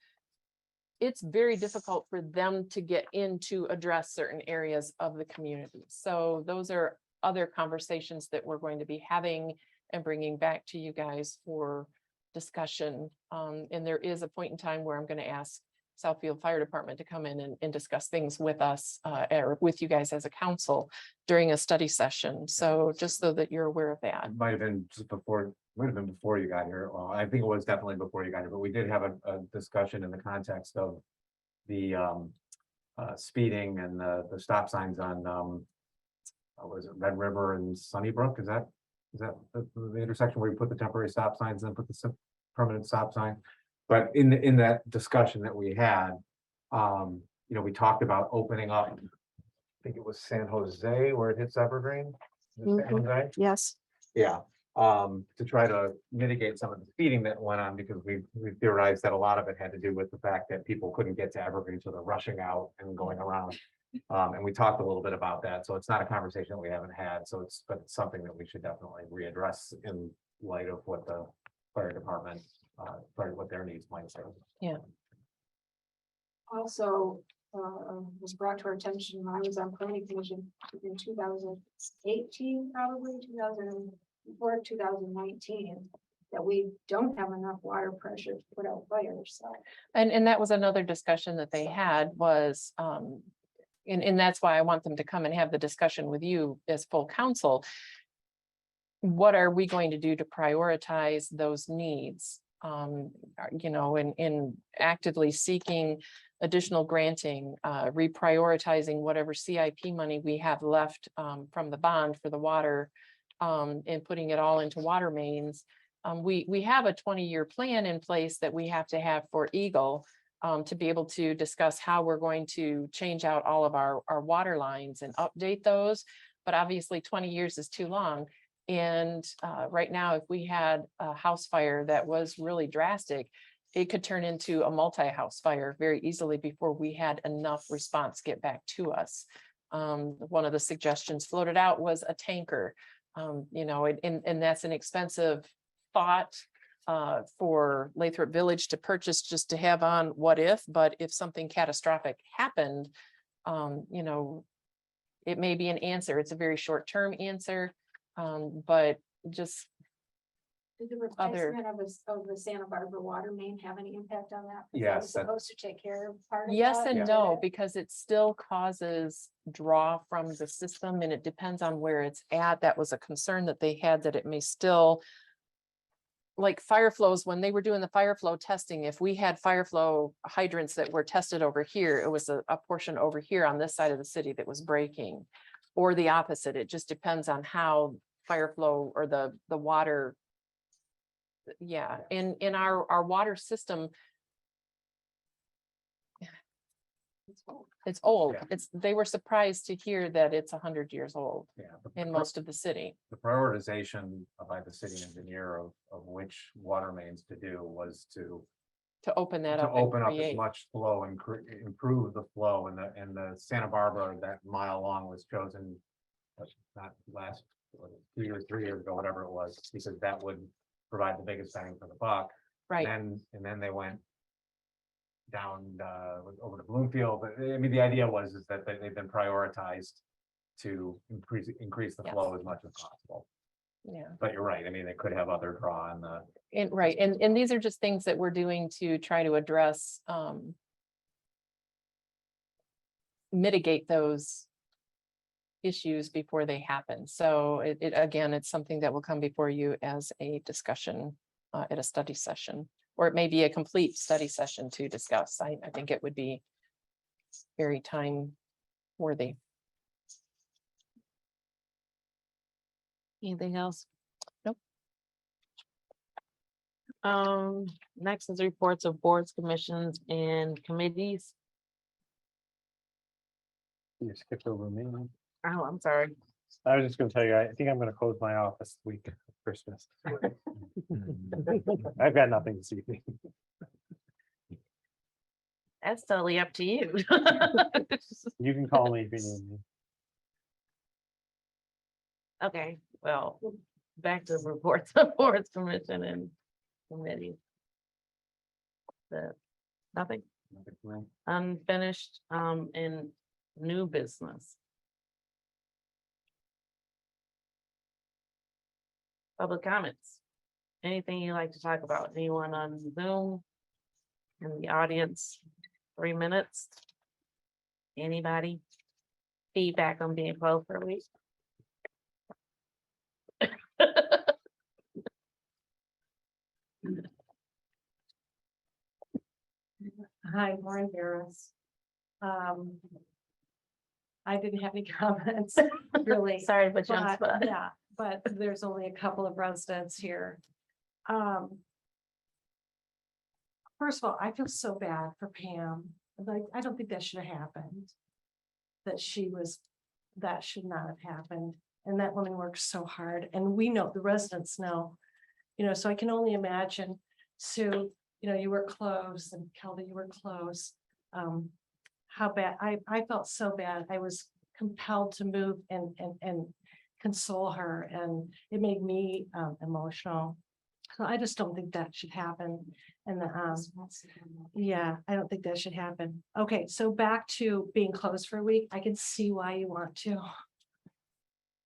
it's very difficult for them to get in to address certain areas of the community. So those are other conversations that we're going to be having and bringing back to you guys for discussion. And there is a point in time where I'm going to ask Southfield Fire Department to come in and discuss things with us or with you guys as a council during a study session. So just so that you're aware of that. It might have been just before, might have been before you got here. Well, I think it was definitely before you got here, but we did have a discussion in the context of the speeding and the stop signs on was it Red River and Sunnybrook? Is that the intersection where you put the temporary stop signs and then put the permanent stop sign? But in that discussion that we had, we talked about opening up, I think it was San Jose where it hits Evergreen. Is it San Jose? Yes. Yeah, to try to mitigate some of the speeding that went on, because we theorized that a lot of it had to do with the fact that people couldn't get to Evergreen, so they're rushing out and going around. And we talked a little bit about that, so it's not a conversation that we haven't had, but it's something that we should definitely readdress in light of what the fire department, what their needs might say. Yeah. Also, was brought to our attention when I was on planning commission in 2018, probably 2019. that we don't have enough water pressure to put out fires, so. And that was another discussion that they had was, and that's why I want them to come and have the discussion with you as full council. What are we going to do to prioritize those needs? You know, in actively seeking additional granting, reprioritizing whatever CIP money we have left from the bond for the water, and putting it all into water mains. We have a 20-year plan in place that we have to have for Eagle to be able to discuss how we're going to change out all of our water lines and update those. But obviously 20 years is too long. And right now, if we had a house fire that was really drastic, it could turn into a multi-house fire very easily before we had enough response get back to us. One of the suggestions floated out was a tanker, you know, and that's an expensive thought for Lathrup Village to purchase just to have on what if, but if something catastrophic happened, you know, it may be an answer. It's a very short-term answer. But just Did the other- replacement of the Santa Barbara water main have any impact on that? 'Cause that Yes, was that- supposed to take care of part of yes that, and or no, did it? because it still causes draw from the system and it depends on where it's at. That was a concern that they had, that it may still, like fire flows, when they were doing the fire flow testing, if we had fire flow hydrants that were tested over here, it was a portion over here on this side of the city that was breaking, or the opposite. It just depends on how fire flow or the water. Yeah, in our water system, it's old. Yeah. They were surprised to hear that it's 100 years old Yeah. in most of the city. The prioritization by the city engineer of which water mains to do was to Open that up and open up as create. much flow and improve the flow, and the Santa Barbara, that mile long, was chosen not last 2 years, 3 years ago, whatever it was, because that would provide the biggest bang for the buck. Right, And then they went down over to Bloomfield. But I mean, the idea was is that they've been prioritized to increase the Yes. flow as much as possible. yeah. But you're right. I mean, they could have other draw on the. And right, and these are just things that we're doing to try to address, mitigate those issues before they happen. So it again, it's something that will come before you as a discussion at a study session, or it may be a complete study session to discuss. I think it would be very time worthy. Anything else? Nope. Next is reports of boards, commissions, and committees. You skipped over me. Oh, I'm sorry. I was just gonna tell you, I think I'm gonna close my office the week of Christmas. I've got nothing this evening. That's totally up to you. You can call me if you need me. Okay, well, back to reports of boards, commission, and committees. Nothing unfinished, in new business. Public comments. Anything you like to talk about? Anyone on Zoom? In the audience, 3 minutes. Anybody? Feedback on being closed for a week? Hi, Lauren Harris. I didn't have any comments, really. Sorry, but jump But, spot. yeah, but there's only a couple of residents here. First of all, I feel so bad for Pam. Like, I don't think that should have happened. That should not have happened. And that woman works so hard, and we know, the residents know, so I can only imagine. Sue, you were close, and Kelly, you were close. How bad, I felt so bad. I was compelled to move and console her, and it made me emotional. So I just don't think that should happen. And yeah, I don't think that should happen. Okay, so back to being closed for a week. I can see why you want to.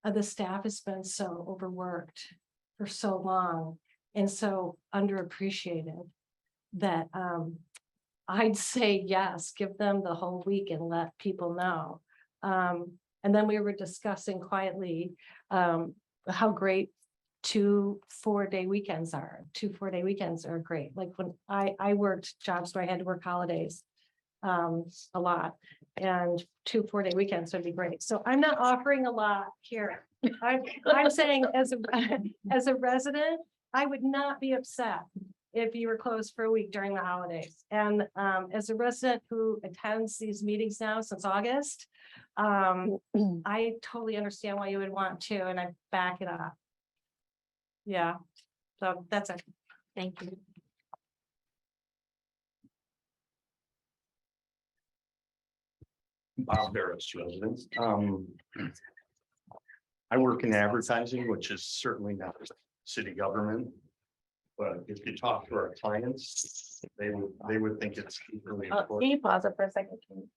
The staff has been so overworked for so long, and so underappreciated that, I'd say yes, give them the whole week and let people know. And then we were discussing quietly, how great 2 4-day weekends are. 2 4-day weekends are great. Like when I worked jobs where I had to work holidays a lot, and 2 4-day weekends would be great. So I'm not offering a lot here. I'm saying as a resident, I would not be upset if you were closed for a week during the holidays. And as a resident who attends these meetings now since August, I totally understand why you would want to, and I back it up. Yeah, so that's it. Thank you. Bob Barris, residents. I work in advertising, which is certainly not city government. But if you talk to our clients, they would think it's really Can important. you pause it for a second? Can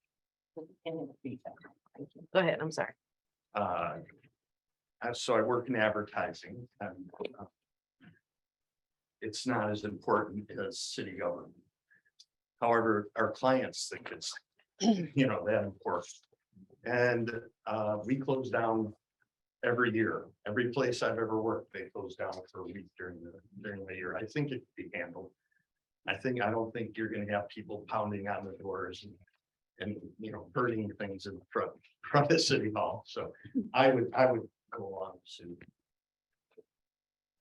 you repeat that? Thank you. Go ahead, I'm sorry. So I work in advertising and it's not as important as city government. However, our clients think it's, that important. And we close down every year. Every place I've ever worked, they close down for a week during the year. I think it could be handled. I don't think you're gonna have people pounding on the doors and hurting things in front of City Hall. So I would go along soon.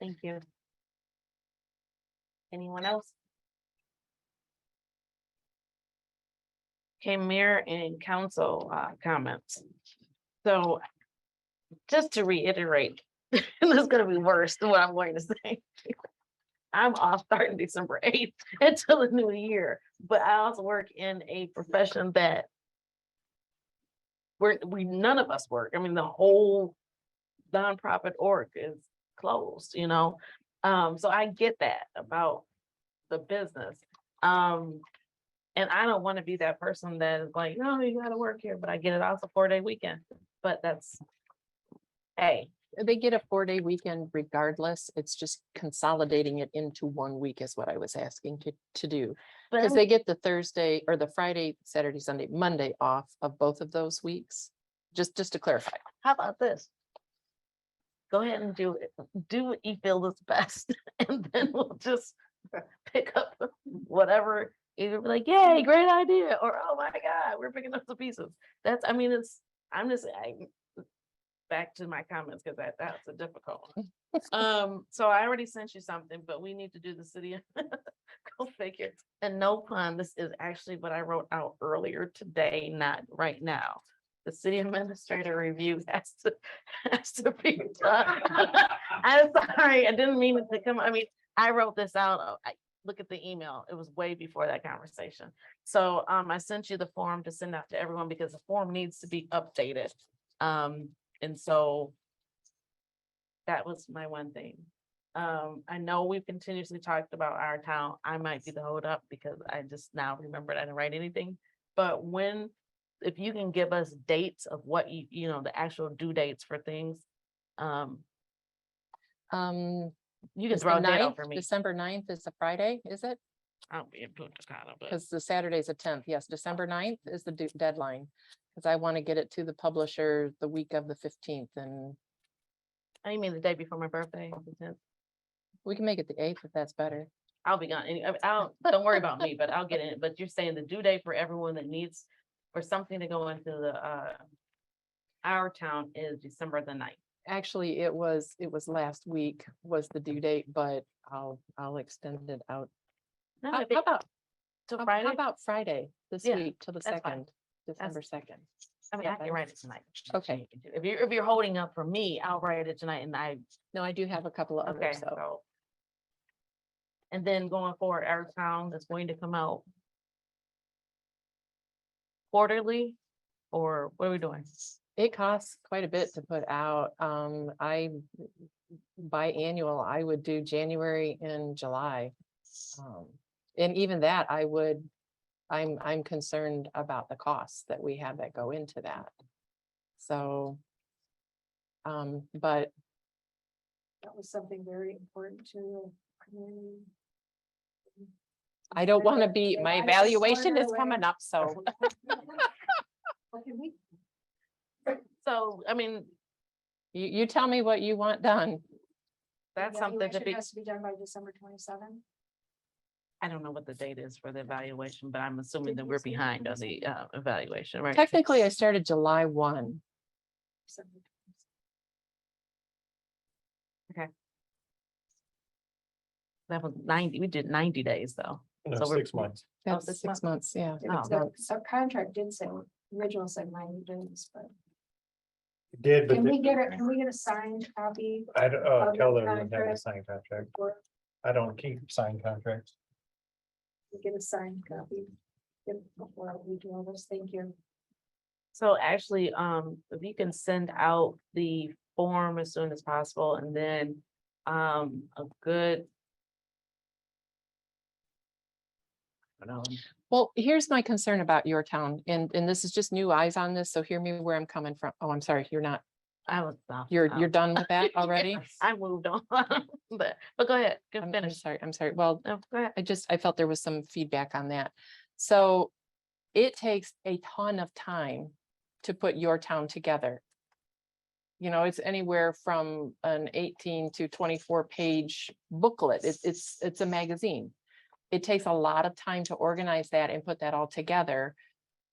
Thank you. Anyone else? Okay, mayor and council comments. So just to reiterate, this is gonna be worse than what I'm going to say. I'm off starting December 8th until the new year, but I also work in a profession that none of us work. I mean, the whole nonprofit org is closed, so I get that about the business. And I don't want to be that person that is like, no, you gotta work here, but I get it also 4-day weekend, but that's, hey. They get a 4-day weekend regardless. It's just consolidating it into 1 week is what I was asking to do. But Because they get the Thursday or the Friday, Saturday, Sunday, Monday off of both of those weeks. Just to clarify. how about this? Go ahead and do it. Do what you feel is best, and then we'll just pick up whatever. Either be like, yay, great idea, or oh my God, we're picking up the pieces. Back to my comments, because that's a difficult one. So I already sent you something, but we need to do the city. Go figure. And no pun, this is actually what I wrote out earlier today, not right now. The city administrator review has to be done. I'm sorry, I didn't mean it to come. I mean, I wrote this out. Look at the email. It was way before that conversation. So I sent you the form to send out to everyone because the form needs to be updated. And so that was my one thing. I know we've continuously talked about our town. I might be the hold up because I just now remembered I didn't write anything. But if you can give us dates of what the actual due dates for things. You can throw that out for me. December 9th is a Friday, is it? I'll be able to kind of, but Because the Saturday's a 10th. Yes, December 9th is the deadline. Because I want to get it to the publisher the week of the 15th, and I mean the day before my birthday. The 10th. we can make it the 8th if that's better. I'll be gone. Don't worry about me, but I'll get in it. But you're saying the due date for everyone that needs for something to go into our town is December the 9th. Actually, it was last week was the due date, but I'll extend it out. No, How if it- about to how Friday? about Friday this Yeah, week till the that's fine. 2nd, December 2nd? I mean, I can write it tonight. Okay. If you're holding up for me, I'll write it tonight and No, I do have a couple of okay, others, so. so. And then going forward, our town is going to come out quarterly, or what are we doing? It costs quite a bit to put out. Biannual, I would do January and July. And even that, I'm concerned about the costs that we have that go into that. So, but That was something very important to I don't want to be, my evaluation is coming up, so. What can we? So, I mean, You tell me what you want done. that's something to Evaluation be, has to be done by December 27th. I don't know what the date is for the evaluation, but I'm assuming that we're behind on the evaluation, right? Technically, I started July 1. That was 90, we did 90 days though. No, So we're- 6 months. That's 6 6 months, yeah. Oh. The subcontract did say, original said 90 days, but It did, but can we get a signed copy? I don't, of the Keller would have a contract? signed contract. Or I don't keep signed contracts. we get a signed copy? Before we do all this, thank you. So actually, if you can send out the form as soon as possible and then, a good. I don't know, Well, here's my concern about your town, and this is just new eyes on this, so hear me where I'm coming from. Oh, I'm sorry, you're not, I was. no, you're I- done with that already? I moved on, but go ahead, go I'm finish. sorry, I'm sorry. Well, No, go ahead. I felt there was some feedback on that. So it takes a ton of time to put your town together. You know, it's anywhere from an 18 to 24 page booklet. It's a magazine. It takes a lot of time to organize that and put that all together.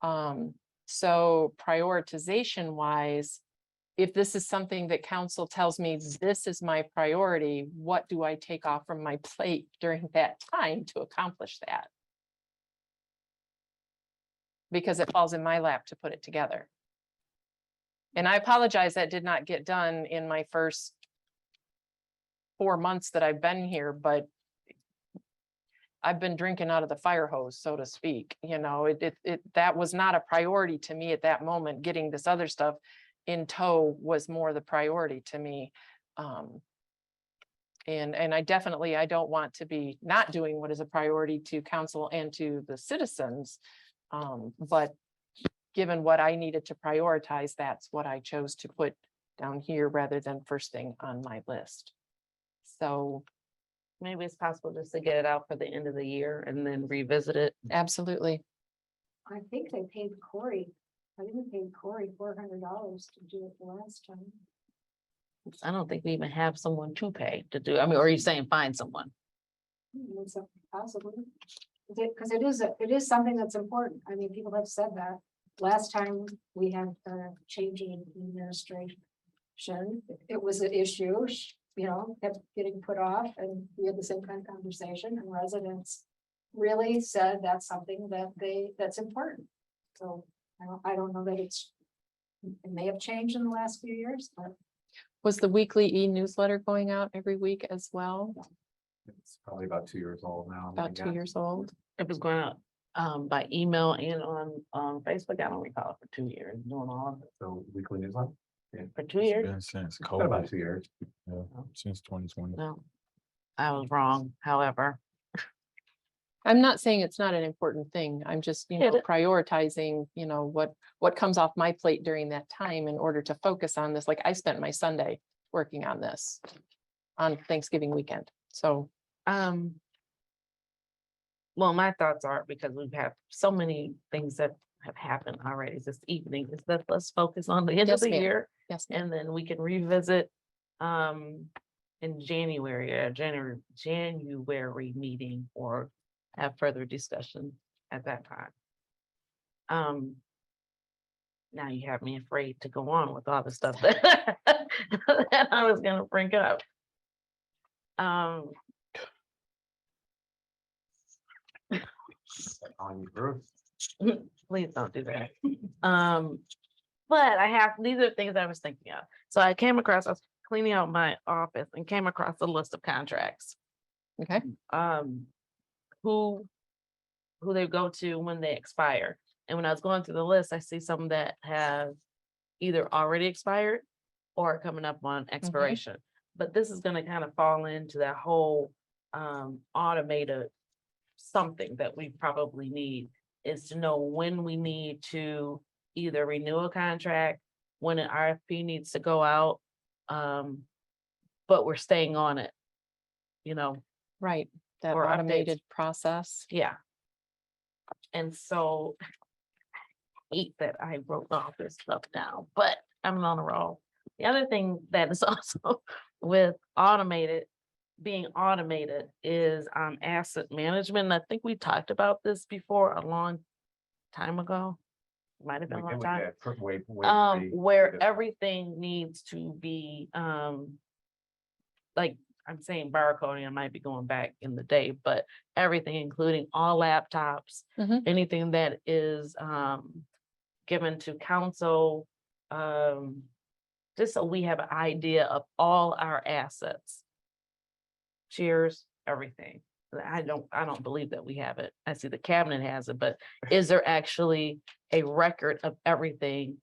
So prioritization wise, if this is something that council tells me this is my priority, what do I take off from my plate during that time to accomplish that? Because it falls in my lap to put it together. And I apologize, that did not get done in my first 4 months that I've been here, but I've been drinking out of the fire hose, so to speak. You know, that was not a priority to me at that moment. Getting this other stuff in tow was more the priority to me. And I definitely, I don't want to be not doing what is a priority to council and to the citizens. But given what I needed to prioritize, that's what I chose to put down here rather than first thing on my list. So Maybe it's possible just to get it out for the end of the year and then revisit it. absolutely. I think they paid Corey. I didn't pay Corey $400 to do it the last time. I don't think we even have someone to pay to do, I mean, or are you saying find someone? It's possible. Because it is something that's important. I mean, people have said that. Last time we had a change in administration, it was an issue, you know, kept getting put off, and we had the same kind of conversation, and residents really said that's something that's important. So I don't know that it may have changed in the last few years, but Was the weekly e-newsletter going out every week as well? It's probably about 2 years old now. About 2 years old? It was going out by email and on Facebook. I don't recall for 2 years doing all of it. So weekly newsletter. For 2 years? Been since It's been about COVID, 2 years. since 2020. No, I was wrong, however. I'm not saying it's not an important thing. I'm just, Yeah, prioritizing, what comes off my plate during that time in order to focus on this. Like I spent my Sunday working on this on Thanksgiving weekend. So, Well, my thoughts are, because we've had so many things that have happened already this evening, is that let's focus on the end of Yes, the ma'am. year. yes, ma'am. And then we can revisit in January, January meeting, or have further discussion at that time. Now you have me afraid to go on with all the stuff that that I was gonna bring up. On your Please don't do that. But these are things I was thinking of. So I was cleaning out my office and came across a list of contracts. Okay. Who they go to when they expire. And when I was going through the list, I see some that have either already expired or coming up on expiration. But this is gonna kind of fall into that whole automated something that we probably need, is to know when we need to either renew a contract, when an RFP needs to go out, but we're staying on it. Right, that Or updates. automated process. Yeah. And so hate that I wrote all this stuff down, but I'm on a roll. The other thing that is also with being automated is asset management. And I think we talked about this before a long time ago. Might have been a long time. Where everything needs to be like I'm saying barcoding, I might be going back in the day, but everything, including all laptops, Mhm. anything that is given to council, just so we have an idea of all our assets. Cheers, everything. I don't believe that we have it. I see the cabinet has it, but is there actually a record of everything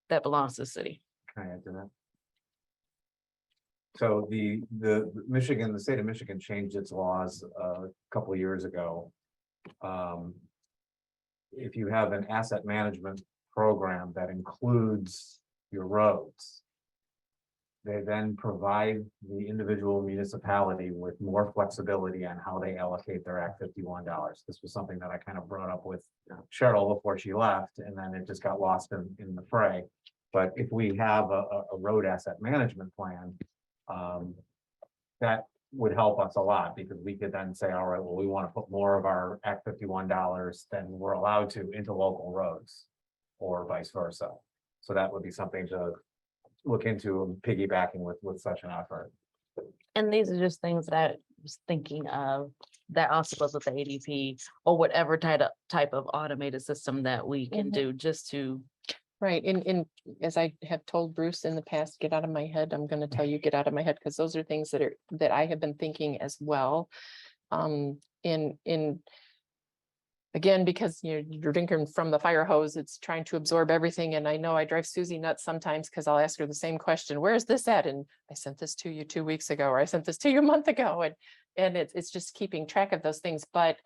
that belongs to the city? Can I add to that? So the state of Michigan changed its laws a couple of years ago. If you have an asset management program that includes your roads, they then provide the individual municipality with more flexibility on how they allocate their Act 51 dollars. This was something that I kind of brought up with Cheryl before she left, and then it just got lost in the fray. But if we have a road asset management plan, that would help us a lot, because we could then say, all right, well, we want to put more of our Act 51 dollars than we're allowed to into local roads, or vice versa. So that would be something to look into, piggybacking with such an effort. And these are just things that I was thinking of that also goes with the ADP or whatever type of automated system that we can do just to. Right, and as I have told Bruce in the past, get out of my head, I'm gonna tell you, get out of my head, because those are things that I have been thinking as well. In again, because you're drinking from the fire hose, it's trying to absorb everything. And I know I drive Susie nuts sometimes because I'll ask her the same question, where's this at? And I sent this to you 2 weeks ago, or I sent this to you a month ago. And it's just keeping track of those things. But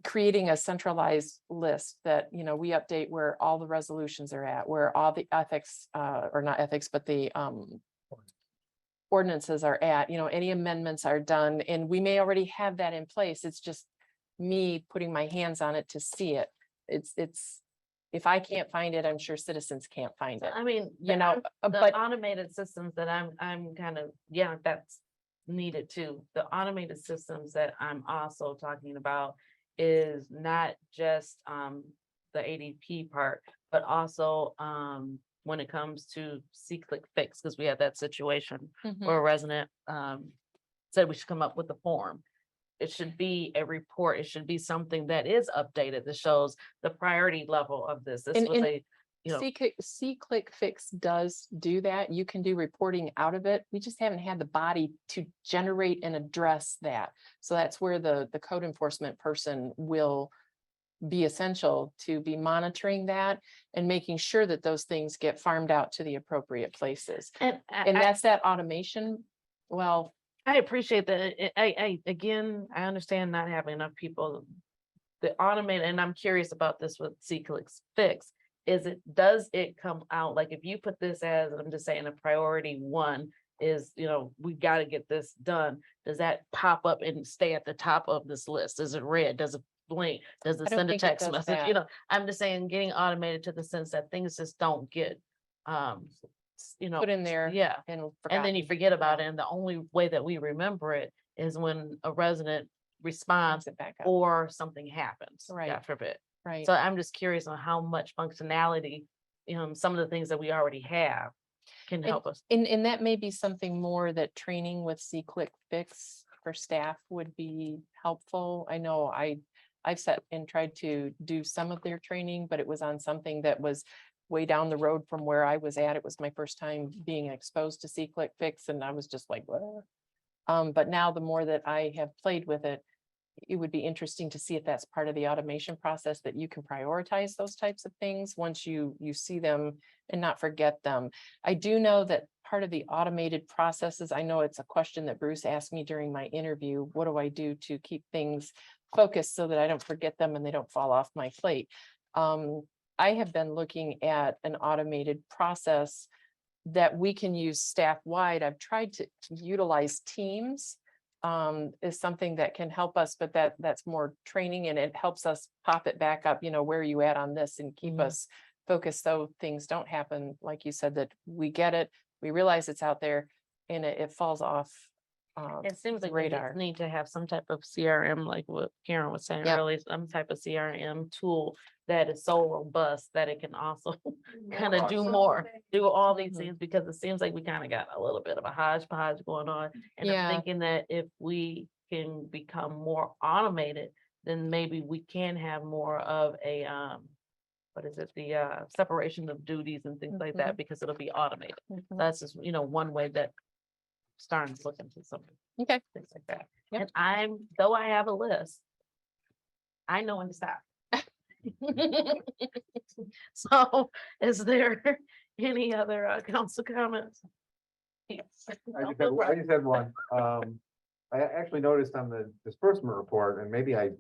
creating a centralized list that, we update where all the resolutions are at, where all the ethics, or not ethics, but the ordinances are at, any amendments are done, and we may already have that in place. It's just me putting my hands on it to see it. It's if I can't find it, I'm sure citizens can't find it. I mean, the the automated systems that I'm kind of, that's needed too. The automated systems that I'm also talking about is not just the ADP part, but also when it comes to see-click fix, because we had that situation where a resident said we should come up with a form. It should be a report. It should be something that is updated that shows the priority level of this. This was a, C-click fix does do that. You can do reporting out of it. We just haven't had the body to generate and address that. So that's where the code enforcement person will be essential to be monitoring that and making sure that those things get farmed out to the appropriate places. And that's that automation. Well, I appreciate that. I understand not having enough people. The automated, and I'm curious about this with C-click fix. Does it come out, like if you put this as, I'm just saying, a priority 1 is, we got to get this done. Does that pop up and stay at the top of this list? Is it red? Does it blink? Does it send a text message? I'm just saying, getting automated to the sense that things just don't get, put in there. Yeah. And then you forget about it. And the only way that we remember it is when a resident responds or something happens. Right. God forbid. Right. So I'm just curious on how much functionality, some of the things that we already have can help us. And that may be something more that training with C-click fix for staff would be helpful. I know I've sat and tried to do some of their training, but it was on something that was way down the road from where I was at. It was my first time being exposed to C-click fix, and I was just like, what? But now the more that I have played with it, it would be interesting to see if that's part of the automation process, that you can prioritize those types of things once you see them and not forget them. I do know that part of the automated processes, I know it's a question that Bruce asked me during my interview, what do I do to keep things focused so that I don't forget them and they don't fall off my plate? I have been looking at an automated process that we can use staff wide. I've tried to utilize Teams is something that can help us, but that's more training and it helps us pop it back up, where are you at on this and keep us focused so things don't happen, like you said, that we get it, we realize it's out there and it falls off. It seems like radar. we need to have some type of CRM, like what Karen was saying Yep. earlier, some type of CRM tool that is so robust that it can also kind of do more, do all these Mhm. things, because it seems like we kind of got a little bit of a hodgepodge going on. And I'm Yeah. thinking that if we can become more automated, then maybe we can have more of a, what is it, the separation of duties and things like that, because it'll be automated. Mhm. That's just, one way that starting to look into something. Okay. Things like that. Yep. And though I have a list, I know when to stop. So is there any other council comments? I just had one. I actually noticed on the disbursement report, and maybe I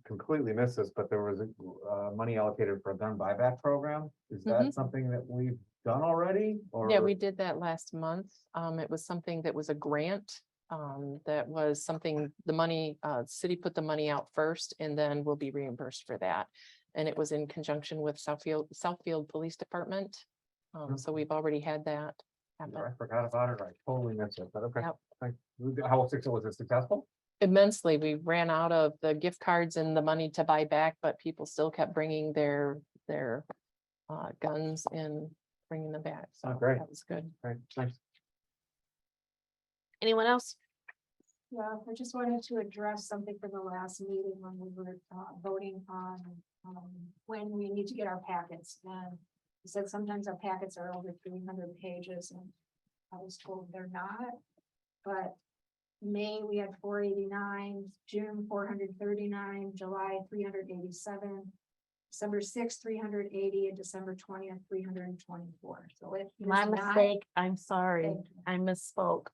completely missed this, but there was money allocated for a gun buyback program. Is that something that we've done already? Or Yeah, we did that last month. It was something that was a grant. That was something, the money, city put the money out first and then we'll be reimbursed for that. And it was in conjunction with Southfield Police Department. So we've already had that happen. I forgot about it. I totally missed it, but okay. Yep. How was it successful? Immensely. We ran out of the gift cards and the money to buy back, but people still kept bringing their guns and bringing them back. So great. that was good. Right, thanks. Anyone else? Yeah, I just wanted to address something from the last meeting when we were voting on when we need to get our packets. And you said sometimes our packets are over 300 pages and I was told they're not. But May, we had 489, June 439, July 387, December 6th, 380, and December 20th, 324. So it is My not- mistake. I'm sorry. Thank you. I misspoke.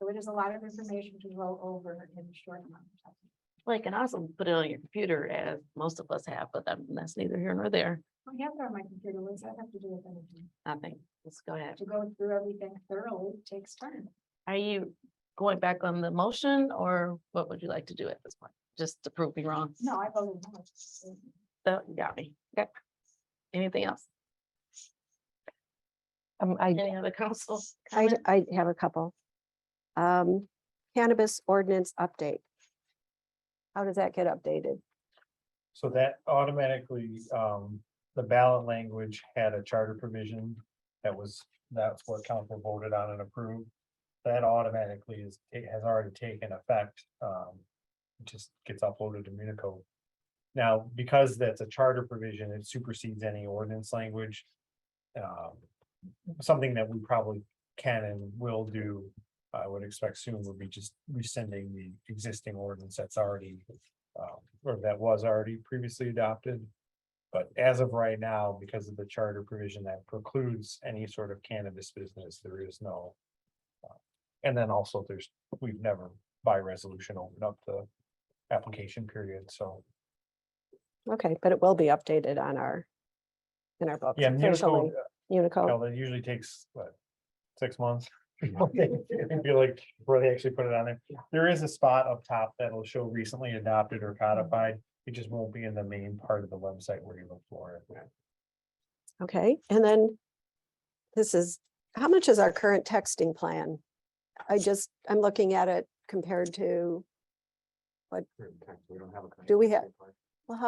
So it is a lot of information to roll over in a short amount of time. Well, you can also put it on your computer, as most of us have, but that's neither here nor there. I have it on my computer. What does that have to do with anything? Nothing. Let's go ahead. To go through everything thoroughly takes time. Are you going back on the motion, or what would you like to do at this point? Just to prove me wrong? No, I voted no. So you got me. Okay. Anything else? I Any other council? I, comment? I have a couple. Cannabis ordinance update. How does that get updated? So that automatically, the ballot language had a charter provision that's what council voted on and approved. That automatically it has already taken effect. It just gets uploaded to Municode. Now, because that's a charter provision, it supersedes any ordinance language. Something that we probably can and will do, I would expect soon, would be just rescinding the existing ordinance that's already, or that was already previously adopted. But as of right now, because of the charter provision that precludes any sort of cannabis business, there is no. And then also we've never by resolution opened up the application period, so. Okay, but it will be updated on in our books. Yeah, officially. Unicode. That usually takes, what, 6 months? I feel like before they actually put it on there. There is a spot up top that'll show recently adopted or codified. It just won't be in the main part of the website where you look for it. Okay, and then how much is our current texting plan? I'm looking at it compared to, We don't have a. Do we have- well,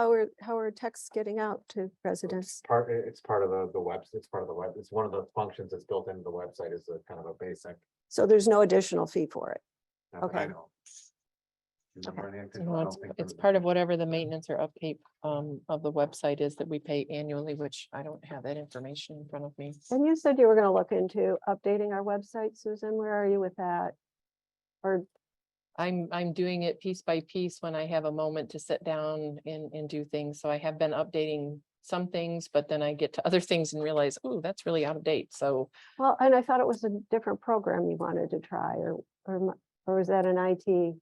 how are texts getting out to residents? It's part of the web, it's part of the web, it's one of the functions that's built into the website is a kind of a basic. So there's no additional fee for it. not that I Okay. know. You remember any additional? No, I it's, don't think it's there- part of whatever the maintenance or upkeep of the website is that we pay annually, which I don't have that information in front of me. And you said you were going to look into updating our website, Susan. Where are you with that? Or, I'm doing it piece by piece when I have a moment to sit down and do things. So I have been updating some things, but then I get to other things and realize, oh, that's really out of date. So well, and I thought it was a different program you wanted to try, or was that an IT?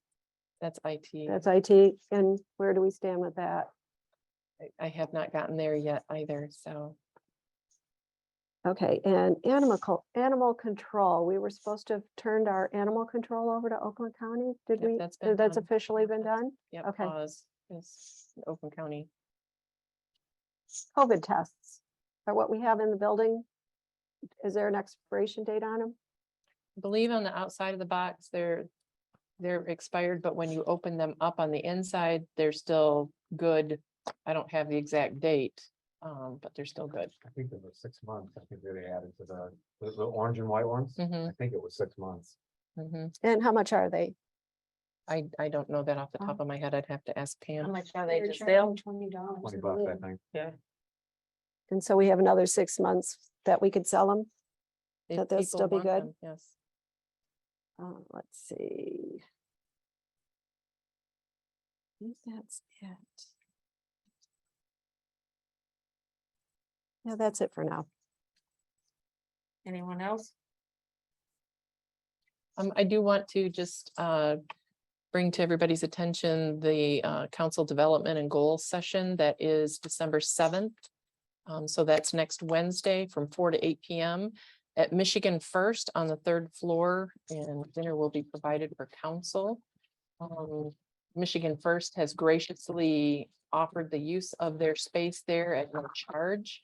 that's IT. That's IT, and where do we stand with that? I have not gotten there yet either, so. Okay, and animal control, we were supposed to have turned our animal control over to Oakland County, did Yep, we? that's been That's done. officially Yep, been that's- done? Yep, Okay. pause is Oakland County. COVID tests are what we have in the building. Is there an expiration date on them? I believe on the outside of the box, they're expired, but when you open them up on the inside, they're still good. I don't have the exact date, but they're still good. I think it was 6 months. I think they added to the orange and white ones. Mhm, I think it was 6 months. mhm. And how much are they? I don't know that off the top of my head. I'd have to ask How Pam. much are they They're to charging sell? $20. 20 for the bucks, I lid. think. Yeah. And so we have another 6 months that we could sell them? If That they'll people still be want good? them, yes. Let's see. I think that's it. Yeah, that's it for now. Anyone else? I do want to just bring to everybody's attention the council development and goals session that is December 7th. So that's next Wednesday from 4 to 8 PM at Michigan First on the 3rd floor, and dinner will be provided for council. Michigan First has graciously offered the use of their space there at no charge.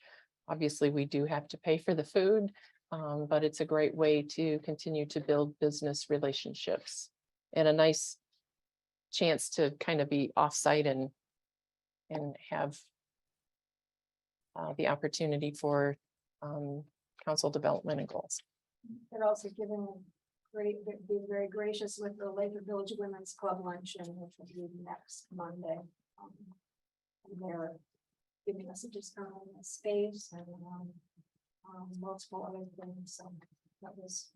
Obviously, we do have to pay for the food, but it's a great way to continue to build business relationships and a nice chance to kind of be offsite and have the opportunity for council development and goals. They're also giving being very gracious with the Lathrup Village Women's Club luncheon, which will be next Monday. And they're giving us a discount on the space and multiple other things. So that was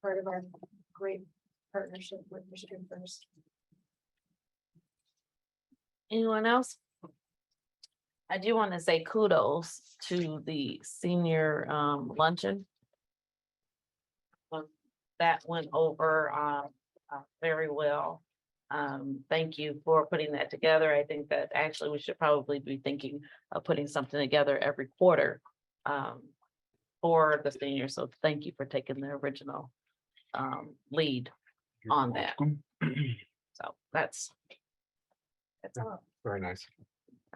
part of our great partnership with Michigan First. Anyone else? I do want to say kudos to the senior luncheon. That went over very well. Thank you for putting that together. I think that actually we should probably be thinking of putting something together every quarter for the seniors. So thank you for taking the original lead on that. So that's all. Very nice.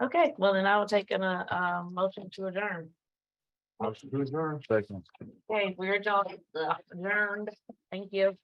Okay, well, then I will take a motion to adjourn. Motion to adjourn. Second. Okay, we're adjourned. Thank you.